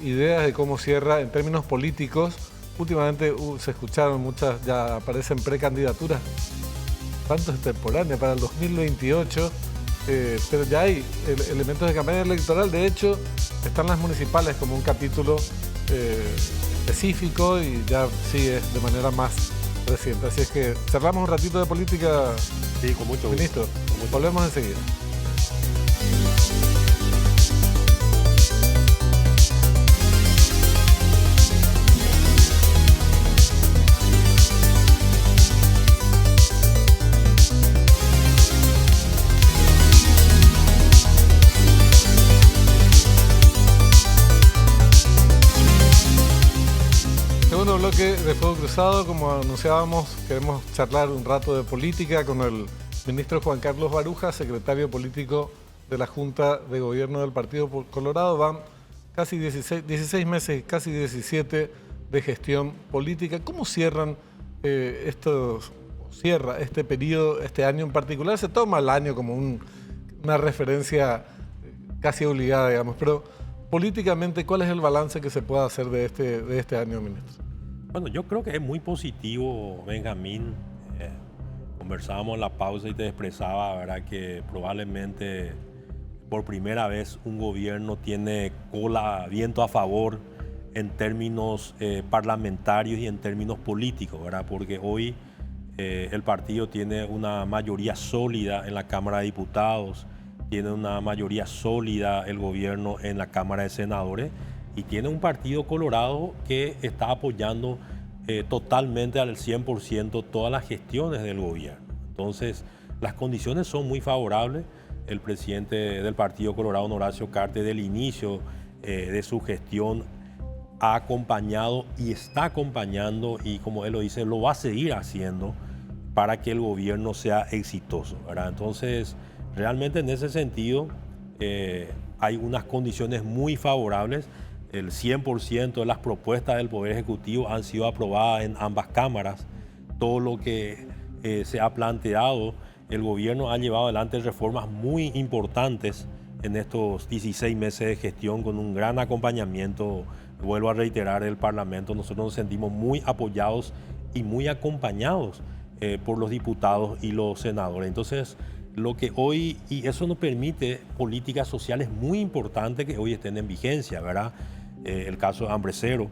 ideas de cómo cierra en términos políticos. Últimamente se escucharon muchas, ya aparecen precandidaturas, tanto extemporáneas para el 2028, pero ya hay elementos de campaña electoral. De hecho, están las municipales como un capítulo específico y ya sigue de manera más reciente. Así es que cerramos un ratito de política. Sí, con mucho gusto. Ministro, volvemos enseguida. Segundo bloque de Fuego Cruzado. Como anunciábamos, queremos charlar un rato de política con el ministro Juan Carlos Baruja, secretario político de la Junta de Gobierno del Partido Colorado. Van casi 16 meses, casi 17 de gestión política. ¿Cómo cierra este periodo, este año en particular? Se toma el año como una referencia casi obligada, digamos, pero políticamente, ¿cuál es el balance que se puede hacer de este año, ministro? Bueno, yo creo que es muy positivo, Benjamín. Conversábamos en la pausa y te expresaba, ¿verdad?, que probablemente por primera vez un gobierno tiene viento a favor en términos parlamentarios y en términos políticos, ¿verdad? Porque hoy el partido tiene una mayoría sólida en la Cámara de Diputados, tiene una mayoría sólida el gobierno en la Cámara de Senadores y tiene un partido colorado que está apoyando totalmente al 100% todas las gestiones del gobierno. Entonces, las condiciones son muy favorables. El presidente del Partido Colorado, Horacio Cartes, del inicio de su gestión ha acompañado y está acompañando, y como él lo dice, lo va a seguir haciendo para que el gobierno sea exitoso, ¿verdad? Entonces, realmente en ese sentido hay unas condiciones muy favorables. El 100% de las propuestas del Poder Ejecutivo han sido aprobadas en ambas cámaras. Todo lo que se ha planteado, el gobierno ha llevado adelante reformas muy importantes en estos 16 meses de gestión con un gran acompañamiento, vuelvo a reiterar, del Parlamento. Nosotros nos sentimos muy apoyados y muy acompañados por los diputados y los senadores. Entonces, lo que hoy, y eso nos permite políticas sociales muy importantes que hoy estén en vigencia, ¿verdad? El caso de Hambre Cero,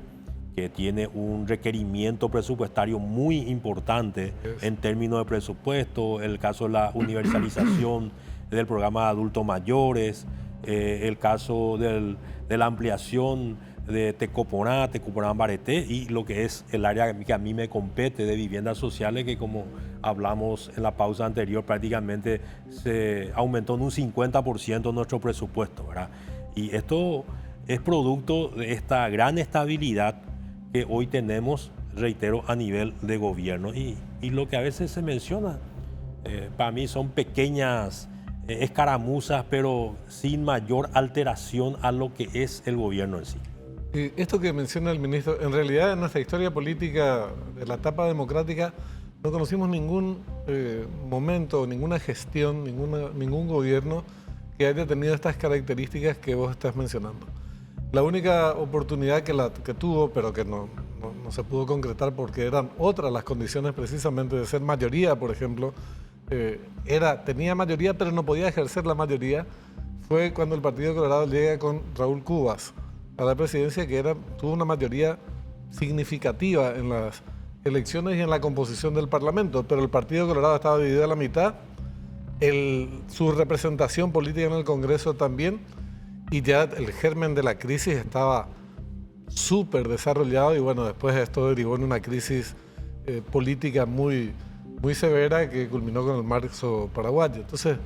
que tiene un requerimiento presupuestario muy importante en términos de presupuesto, el caso de la universalización del programa de adultos mayores, el caso de la ampliación de Tecoponá, Bareté, y lo que es el área que a mí me compete de viviendas sociales, que como hablamos en la pausa anterior, prácticamente se aumentó en un 50% nuestro presupuesto, ¿verdad? Y esto es producto de esta gran estabilidad que hoy tenemos, reitero, a nivel de gobierno. Y lo que a veces se menciona, para mí son pequeñas escaramuzas, pero sin mayor alteración a lo que es el gobierno en sí. Y esto que menciona el ministro, en realidad en nuestra historia política de la etapa democrática no conocimos ningún momento, ninguna gestión, ningún gobierno que haya tenido estas características que vos estás mencionando. La única oportunidad que tuvo, pero que no se pudo concretar porque eran otras las condiciones precisamente de ser mayoría, por ejemplo, tenía mayoría pero no podía ejercer la mayoría, fue cuando el Partido Colorado llega con Raúl Cubas a la presidencia, que tuvo una mayoría significativa en las elecciones y en la composición del Parlamento, pero el Partido Colorado estaba dividido a la mitad, su representación política en el Congreso también, y ya el germen de la crisis estaba súper desarrollado, y bueno, después esto derivó en una crisis política muy severa que culminó con el marzo paraguayo. Entonces,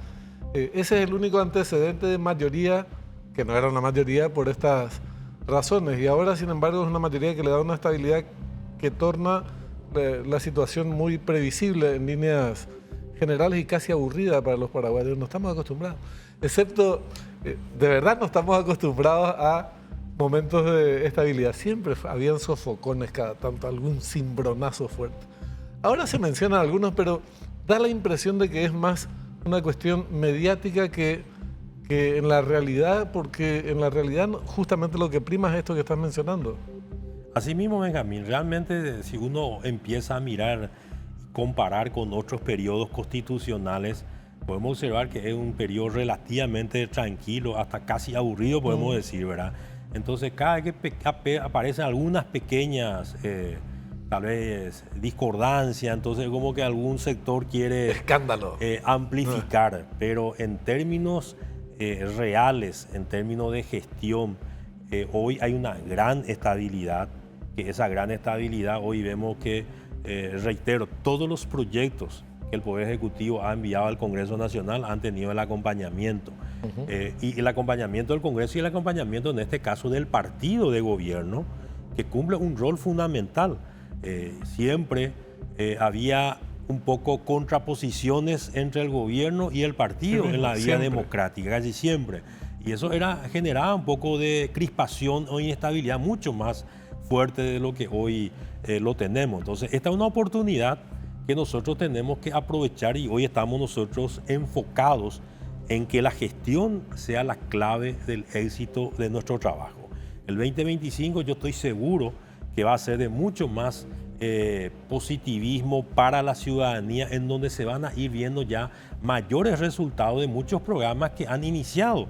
ese es el único antecedente de mayoría, que no era una mayoría por estas razones, y ahora sin embargo es una mayoría que le da una estabilidad que torna la situación muy previsible en líneas generales y casi aburrida para los paraguayos. No estamos acostumbrados, excepto, de verdad no estamos acostumbrados a momentos de estabilidad. Siempre habían sofocones cada tanto, algún cimbronazo fuerte. Ahora se mencionan algunos, pero da la impresión de que es más una cuestión mediática que en la realidad, porque en la realidad justamente lo que prima es esto que estás mencionando. Así mismo, Benjamín, realmente si uno empieza a mirar, comparar con otros periodos constitucionales, podemos observar que es un periodo relativamente tranquilo, hasta casi aburrido, podemos decir, ¿verdad? Entonces, cada vez que aparecen algunas pequeñas, tal vez, discordancias, entonces como que algún sector quiere amplificar, pero en términos reales, en términos de gestión, hoy hay una gran estabilidad, que esa gran estabilidad hoy vemos que, reitero, todos los proyectos que el Poder Ejecutivo ha enviado al Congreso Nacional han tenido el acompañamiento. Y el acompañamiento del Congreso y el acompañamiento, en este caso, del partido de gobierno, que cumple un rol fundamental. Siempre había un poco contraposiciones entre el gobierno y el partido en la vía democrática, casi siempre. Y eso generaba un poco de crispación o inestabilidad mucho más fuerte de lo que hoy lo tenemos. Entonces, esta es una oportunidad que nosotros tenemos que aprovechar, y hoy estamos nosotros enfocados en que la gestión sea la clave del éxito de nuestro trabajo. El 2025 yo estoy seguro que va a ser de mucho más positivismo para la ciudadanía, en donde se van a ir viendo ya mayores resultados de muchos programas que han iniciado.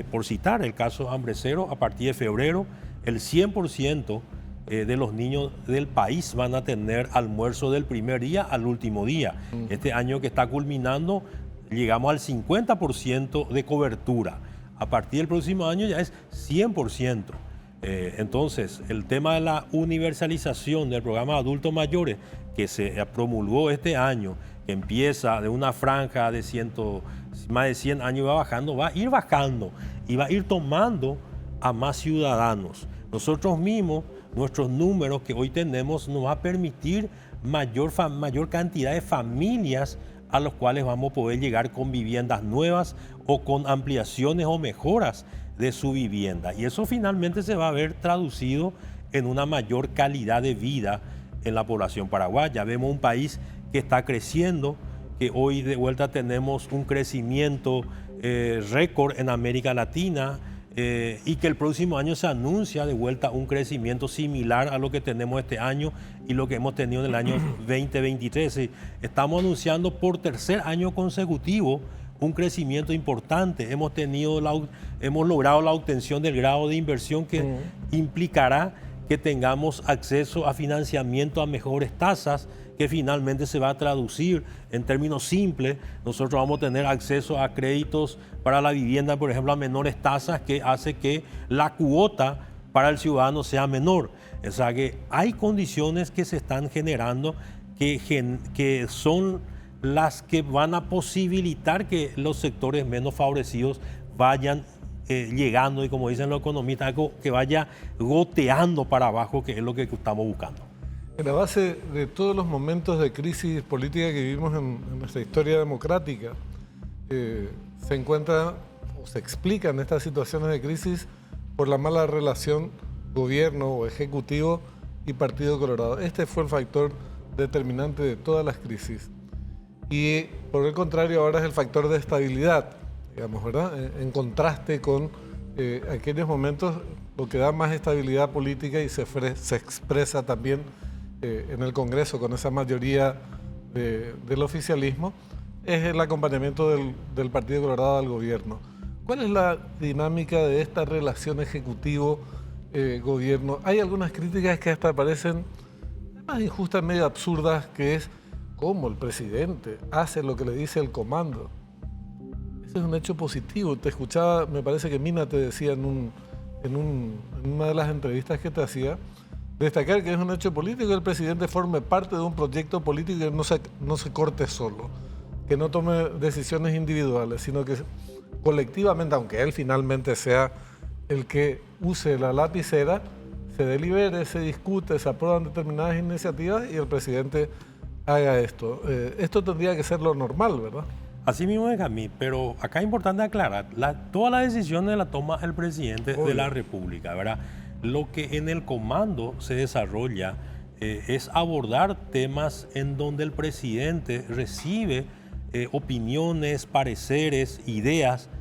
Por citar el caso Hambre Cero, a partir de febrero, el 100% de los niños del país van a tener almuerzo del primer día al último día. Este año que está culminando, llegamos al 50% de cobertura. A partir del próximo año ya es 100%. Entonces, el tema de la universalización del programa de adultos mayores, que se promulgó este año, que empieza de una franja de más de 100 años, va a ir bajando y va a ir tomando a más ciudadanos. Nosotros mismos, nuestros números que hoy tenemos, nos va a permitir mayor cantidad de familias a los cuales vamos a poder llegar con viviendas nuevas o con ampliaciones o mejoras de su vivienda. Y eso finalmente se va a ver traducido en una mayor calidad de vida en la población paraguaya. Vemos un país que está creciendo, que hoy de vuelta tenemos un crecimiento récord en América Latina, y que el próximo año se anuncia de vuelta un crecimiento similar a lo que tenemos este año y lo que hemos tenido en el año 2023. Estamos anunciando por tercer año consecutivo un crecimiento importante. Hemos logrado la obtención del grado de inversión que implicará que tengamos acceso a financiamiento a mejores tasas, que finalmente se va a traducir en términos simples. Nosotros vamos a tener acceso a créditos para la vivienda, por ejemplo, a menores tasas, que hace que la cuota para el ciudadano sea menor. O sea que hay condiciones que se están generando que son las que van a posibilitar que los sectores menos favorecidos vayan llegando, y como dicen los economistas, algo que vaya goteando para abajo, que es lo que estamos buscando. En la base de todos los momentos de crisis política que vivimos en nuestra historia democrática, se encuentra o se explican estas situaciones de crisis por la mala relación gobierno o ejecutivo y Partido Colorado. Este fue el factor determinante de todas las crisis. Y por el contrario, ahora es el factor de estabilidad, digamos, ¿verdad? En contraste con aquellos momentos, lo que da más estabilidad política y se expresa también en el Congreso con esa mayoría del oficialismo, es el acompañamiento del Partido Colorado al gobierno. ¿Cuál es la dinámica de esta relación ejecutivo-gobierno? Hay algunas críticas que hasta parecen más injustas, medio absurdas, que es cómo el presidente hace lo que le dice el comando. Ese es un hecho positivo. Te escuchaba, me parece que Mina te decía en una de las entrevistas que te hacía, destacar que es un hecho político que el presidente forme parte de un proyecto político y no se corte solo, que no tome decisiones individuales, sino que colectivamente, aunque él finalmente sea el que use la lapicera, se delibere, se discute, se aprueban determinadas iniciativas y el presidente haga esto. Esto tendría que ser lo normal, ¿verdad? Así mismo es, Camil, pero acá es importante aclarar, todas las decisiones las toma el presidente de la República, ¿verdad? Lo que en el comando se desarrolla es abordar temas en donde el presidente recibe opiniones, pareceres, ideas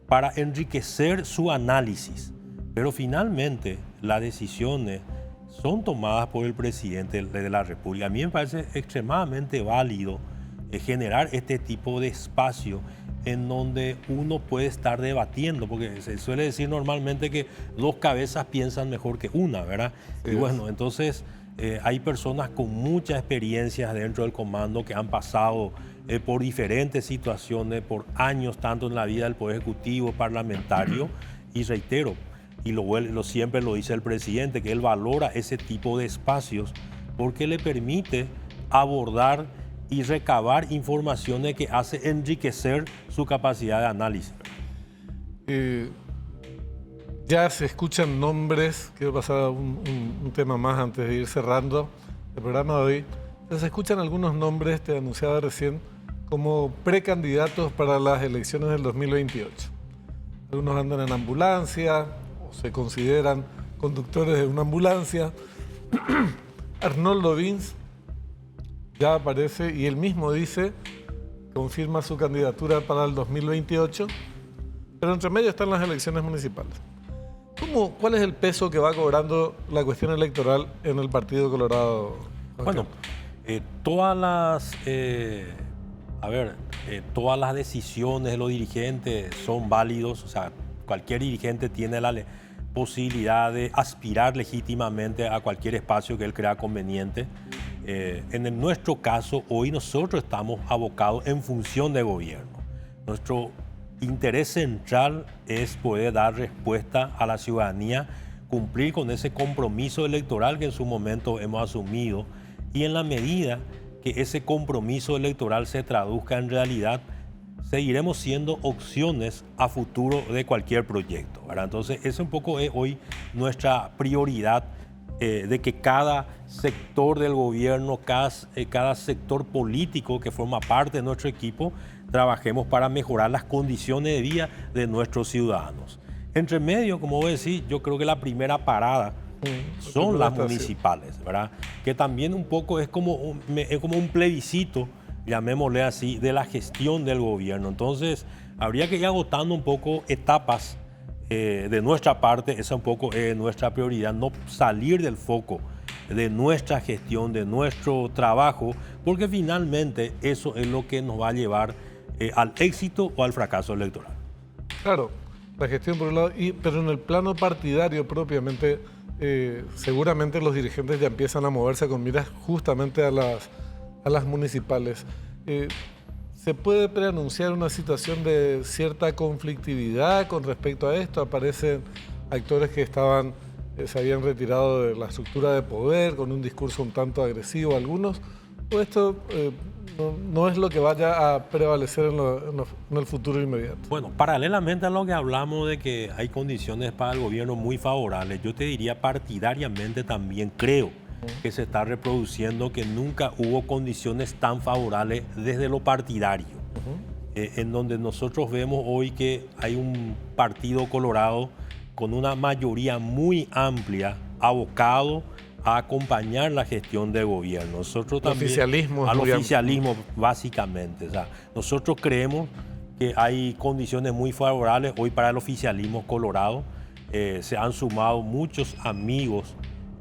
para enriquecer su análisis. Pero finalmente las decisiones son tomadas por el presidente de la República. A mí me parece extremadamente válido generar este tipo de espacio en donde uno puede estar debatiendo, porque se suele decir normalmente que dos cabezas piensan mejor que una, ¿verdad? Sí. Y bueno, entonces hay personas con muchas experiencias dentro del comando que han pasado por diferentes situaciones, por años, tanto en la vida del Poder Ejecutivo, parlamentario, y reitero, y siempre lo dice el presidente, que él valora ese tipo de espacios porque le permite abordar y recabar informaciones que hace enriquecer su capacidad de análisis. Ya se escuchan nombres, quiero pasar a un tema más antes de ir cerrando el programa de hoy. Ya se escuchan algunos nombres, te anunciaba recién, como precandidatos para las elecciones del 2028. Algunos andan en ambulancia o se consideran conductores de una ambulancia. Arnoldo Vins ya aparece y él mismo dice, confirma su candidatura para el 2028, pero entre medio están las elecciones municipales. ¿Cuál es el peso que va cobrando la cuestión electoral en el Partido Colorado? Bueno, todas las decisiones de los dirigentes son válidos, o sea, cualquier dirigente tiene la posibilidad de aspirar legítimamente a cualquier espacio que él crea conveniente. En nuestro caso, hoy nosotros estamos abocados en función de gobierno. Nuestro interés central es poder dar respuesta a la ciudadanía, cumplir con ese compromiso electoral que en su momento hemos asumido, y en la medida que ese compromiso electoral se traduzca en realidad, seguiremos siendo opciones a futuro de cualquier proyecto, ¿verdad? Entonces, ese un poco es hoy nuestra prioridad, de que cada sector del gobierno, cada sector político que forma parte de nuestro equipo, trabajemos para mejorar las condiciones de vida de nuestros ciudadanos. Entre medio, como vos decís, yo creo que la primera parada son las municipales, ¿verdad? Que también un poco es como un plebiscito, llamémosle así, de la gestión del gobierno. Entonces, habría que ir agotando un poco etapas de nuestra parte. Esa un poco es nuestra prioridad, no salir del foco de nuestra gestión, de nuestro trabajo, porque finalmente eso es lo que nos va a llevar al éxito o al fracaso electoral. Claro, la gestión por un lado, pero en el plano partidario propiamente seguramente los dirigentes ya empiezan a moverse con miras justamente a las municipales. ¿Se puede preanunciar una situación de cierta conflictividad con respecto a esto? Aparecen actores que se habían retirado de la estructura de poder con un discurso un tanto agresivo algunos, ¿o esto no es lo que vaya a prevalecer en el futuro inmediato? Bueno, paralelamente a lo que hablamos de que hay condiciones para el gobierno muy favorables, yo te diría partidariamente también creo que se está reproduciendo que nunca hubo condiciones tan favorables desde lo partidario, en donde nosotros vemos hoy que hay un partido colorado con una mayoría muy amplia abocado a acompañar la gestión del gobierno. Nosotros también, al oficialismo básicamente. O sea, nosotros creemos que hay condiciones muy favorables hoy para el oficialismo colorado. Se han sumado muchos amigos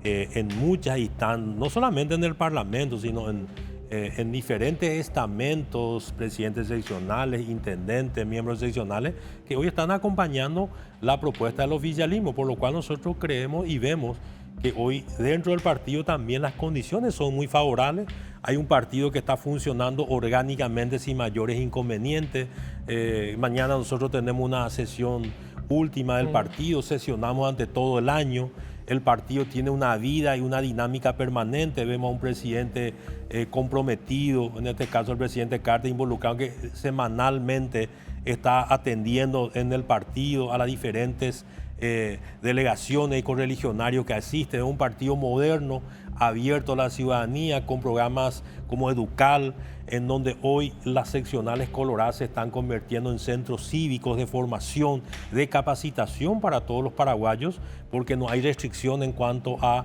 en muchas instancias, no solamente en el Parlamento, sino en diferentes estamentos, presidentes seccionales, intendentes, miembros seccionales, que hoy están acompañando la propuesta del oficialismo, por lo cual nosotros creemos y vemos que hoy dentro del partido también las condiciones son muy favorables. Hay un partido que está funcionando orgánicamente sin mayores inconvenientes. Mañana nosotros tenemos una sesión última del partido, sesionamos ante todo el año. El partido tiene una vida y una dinámica permanente. Vemos a un presidente comprometido, en este caso el presidente Carter, involucrado, que semanalmente está atendiendo en el partido a las diferentes delegaciones y correligionarios que asisten. Es un partido moderno, abierto a la ciudadanía, con programas como Educal, en donde hoy las seccionales coloradas se están convirtiendo en centros cívicos de formación, de capacitación para todos los paraguayos, porque no hay restricción en cuanto a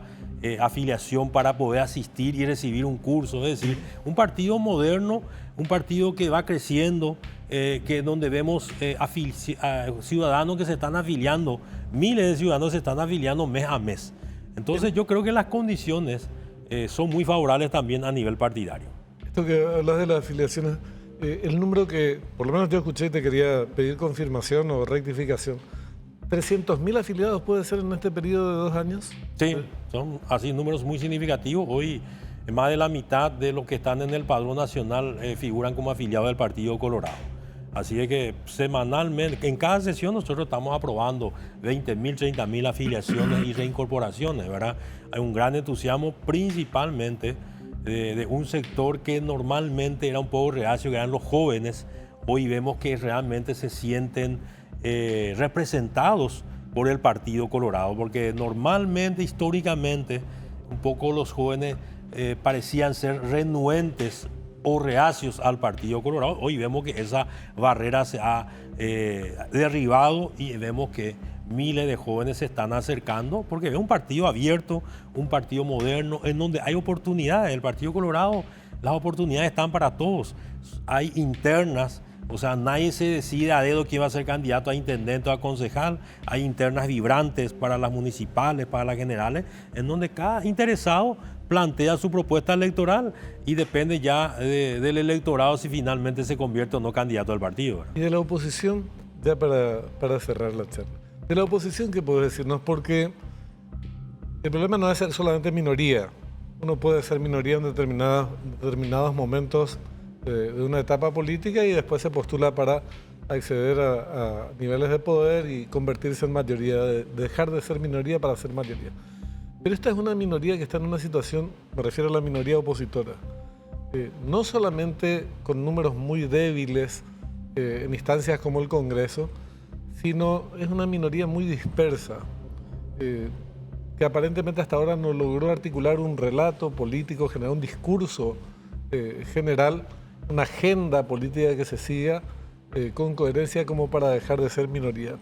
afiliación para poder asistir y recibir un curso. Es decir, un partido moderno, un partido que va creciendo, que donde vemos ciudadanos que se están afiliando, miles de ciudadanos se están afiliando mes a mes. Entonces yo creo que las condiciones son muy favorables también a nivel partidario. Esto que hablas de las afiliaciones, el número que por lo menos yo escuché y te quería pedir confirmación o rectificación, ¿300.000 afiliados puede ser en este periodo de 2 años? Sí, son así números muy significativos. Hoy más de la mitad de los que están en el padrón nacional figuran como afiliados del Partido Colorado. Así es que semanalmente, en cada sesión nosotros estamos aprobando 20.000, 30.000 afiliaciones y reincorporaciones, ¿verdad? Hay un gran entusiasmo principalmente de un sector que normalmente era un poco reacio, que eran los jóvenes. Hoy vemos que realmente se sienten representados por el Partido Colorado, porque normalmente, históricamente, un poco los jóvenes parecían ser renuentes o reacios al Partido Colorado. Hoy vemos que esa barrera se ha derribado y vemos que miles de jóvenes se están acercando porque es un partido abierto, un partido moderno, en donde hay oportunidades. El Partido Colorado, las oportunidades están para todos. Hay internas, o sea, nadie se decide a dedo quién va a ser candidato a intendente o a concejal. Hay internas vibrantes para las municipales, para las generales, en donde cada interesado plantea su propuesta electoral y depende ya del electorado si finalmente se convierte o no candidato al partido, ¿verdad? Y de la oposición, ya para cerrar la charla, de la oposición, ¿qué puedes decirnos? Porque el problema no es ser solamente minoría. Uno puede ser minoría en determinados momentos de una etapa política y después se postula para acceder a niveles de poder y convertirse en mayoría, dejar de ser minoría para ser mayoría. Pero esta es una minoría que está en una situación, me refiero a la minoría opositora, no solamente con números muy débiles en instancias como el Congreso, sino es una minoría muy dispersa, que aparentemente hasta ahora no logró articular un relato político, generar un discurso general, una agenda política que se siga con coherencia como para dejar de ser minoría.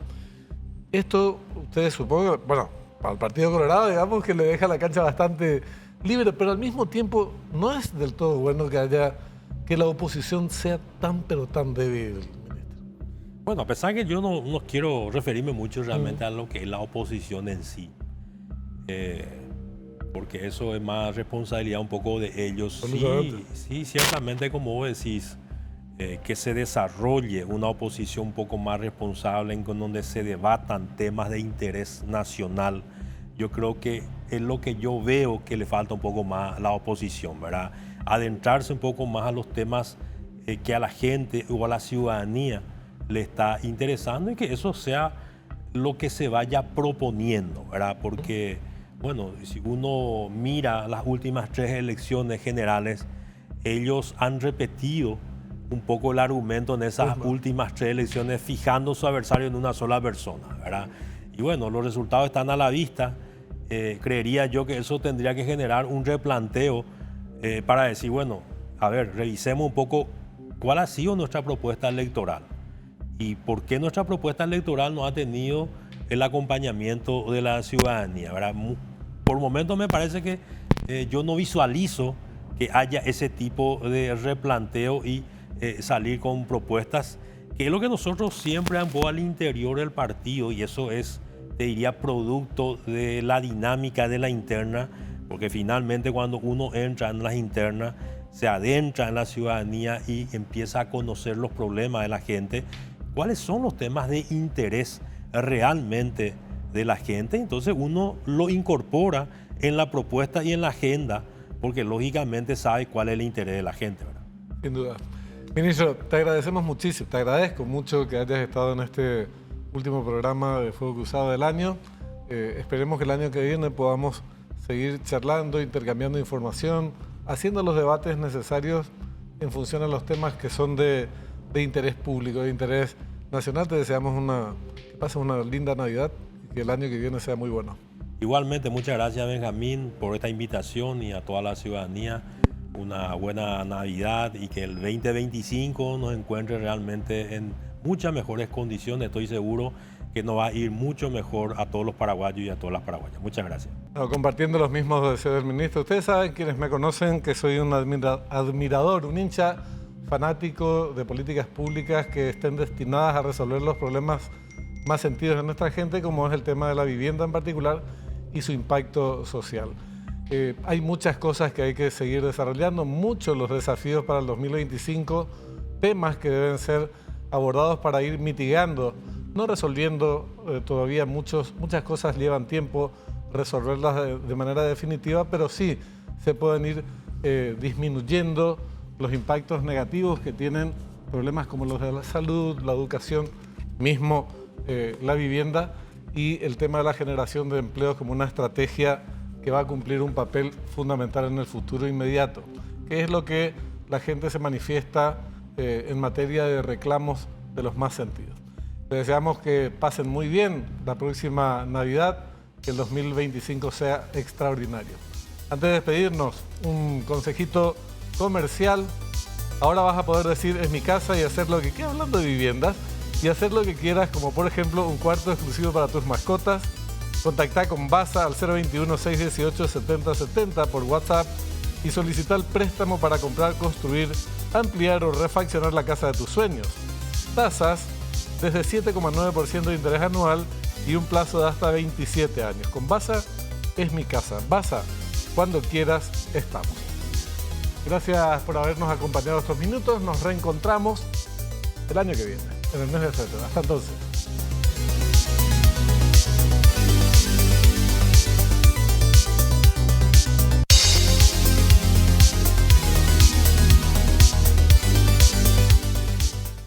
Esto, ustedes supongo, bueno, para el Partido Colorado, digamos que le deja la cancha bastante libre, pero al mismo tiempo no es del todo bueno que la oposición sea tan, pero tan débil, ministro. Bueno, a pesar que yo no quiero referirme mucho realmente a lo que es la oposición en sí, porque eso es más responsabilidad un poco de ellos. Sí, ciertamente, como vos decís, que se desarrolle una oposición un poco más responsable en donde se debatan temas de interés nacional. yo creo que es lo que yo veo que le falta un poco más a la oposición, ¿verdad? Adentrarse un poco más a los temas que a la gente o a la ciudadanía le está interesando y que eso sea lo que se vaya proponiendo, ¿verdad? Porque, bueno, si uno mira las últimas 3 elecciones generales, ellos han repetido un poco el argumento en esas últimas 3 elecciones, fijando su adversario en una sola persona, ¿verdad? Y bueno, los resultados están a la vista. Creería yo que eso tendría que generar un replanteo para decir, bueno, a ver, revisemos un poco cuál ha sido nuestra propuesta electoral y por qué nuestra propuesta electoral no ha tenido el acompañamiento de la ciudadanía, ¿verdad? Por momentos me parece que yo no visualizo que haya ese tipo de replanteo y salir con propuestas, que es lo que nosotros siempre han al interior del partido, y eso es, te diría, producto de la dinámica de la interna, porque finalmente cuando uno entra en las internas, se adentra en la ciudadanía y empieza a conocer los problemas de la gente, cuáles son los temas de interés realmente de la gente, entonces uno lo incorpora en la propuesta y en la agenda, porque lógicamente sabe cuál es el interés de la gente, ¿verdad? Sin duda. Ministro, te agradecemos muchísimo, te agradezco mucho que hayas estado en este último programa de Fuego Cruzado del año. Esperemos que el año que viene podamos seguir charlando, intercambiando información, haciendo los debates necesarios en función a los temas que son de interés público, de interés nacional. Te deseamos que pases una linda Navidad y que el año que viene sea muy bueno. Igualmente, muchas gracias, Benjamín, por esta invitación, y a toda la ciudadanía una buena Navidad, y que el 2025 nos encuentre realmente en muchas mejores condiciones. Estoy seguro que nos va a ir mucho mejor a todos los paraguayos y a todas las paraguayas. Muchas gracias. Compartiendo los mismos deseos del ministro. Ustedes saben, quienes me conocen, que soy un admirador, un hincha fanático de políticas públicas que estén destinadas a resolver los problemas más sentidos de nuestra gente, como es el tema de la vivienda en particular y su impacto social. Hay muchas cosas que hay que seguir desarrollando, muchos los desafíos para el 2025, temas que deben ser abordados para ir mitigando, no resolviendo todavía muchas cosas llevan tiempo resolverlas de manera definitiva, pero sí se pueden ir disminuyendo los impactos negativos que tienen problemas como los de la salud, la educación, mismo la vivienda, y el tema de la generación de empleos como una estrategia que va a cumplir un papel fundamental en el futuro inmediato, que es lo que la gente se manifiesta en materia de reclamos de los más sentidos. Les deseamos que pasen muy bien la próxima Navidad, que el 2025 sea extraordinario. Antes de despedirnos, un consejito comercial. Ahora vas a poder decir es mi casa y hacer lo que quieras, hablando de viviendas, y hacer lo que quieras, como por ejemplo un cuarto exclusivo para tus mascotas. Contacta con Basa al 021-618-7070 por WhatsApp y solicita el préstamo para comprar, construir, ampliar o refaccionar la casa de tus sueños. Tasas desde 7,9% de interés anual y un plazo de hasta 27 años. Con Basa es mi casa. Basa, cuando quieras, estamos. Gracias por habernos acompañado estos minutos. Nos reencontramos el año que viene, en el mes de febrero. Hasta entonces.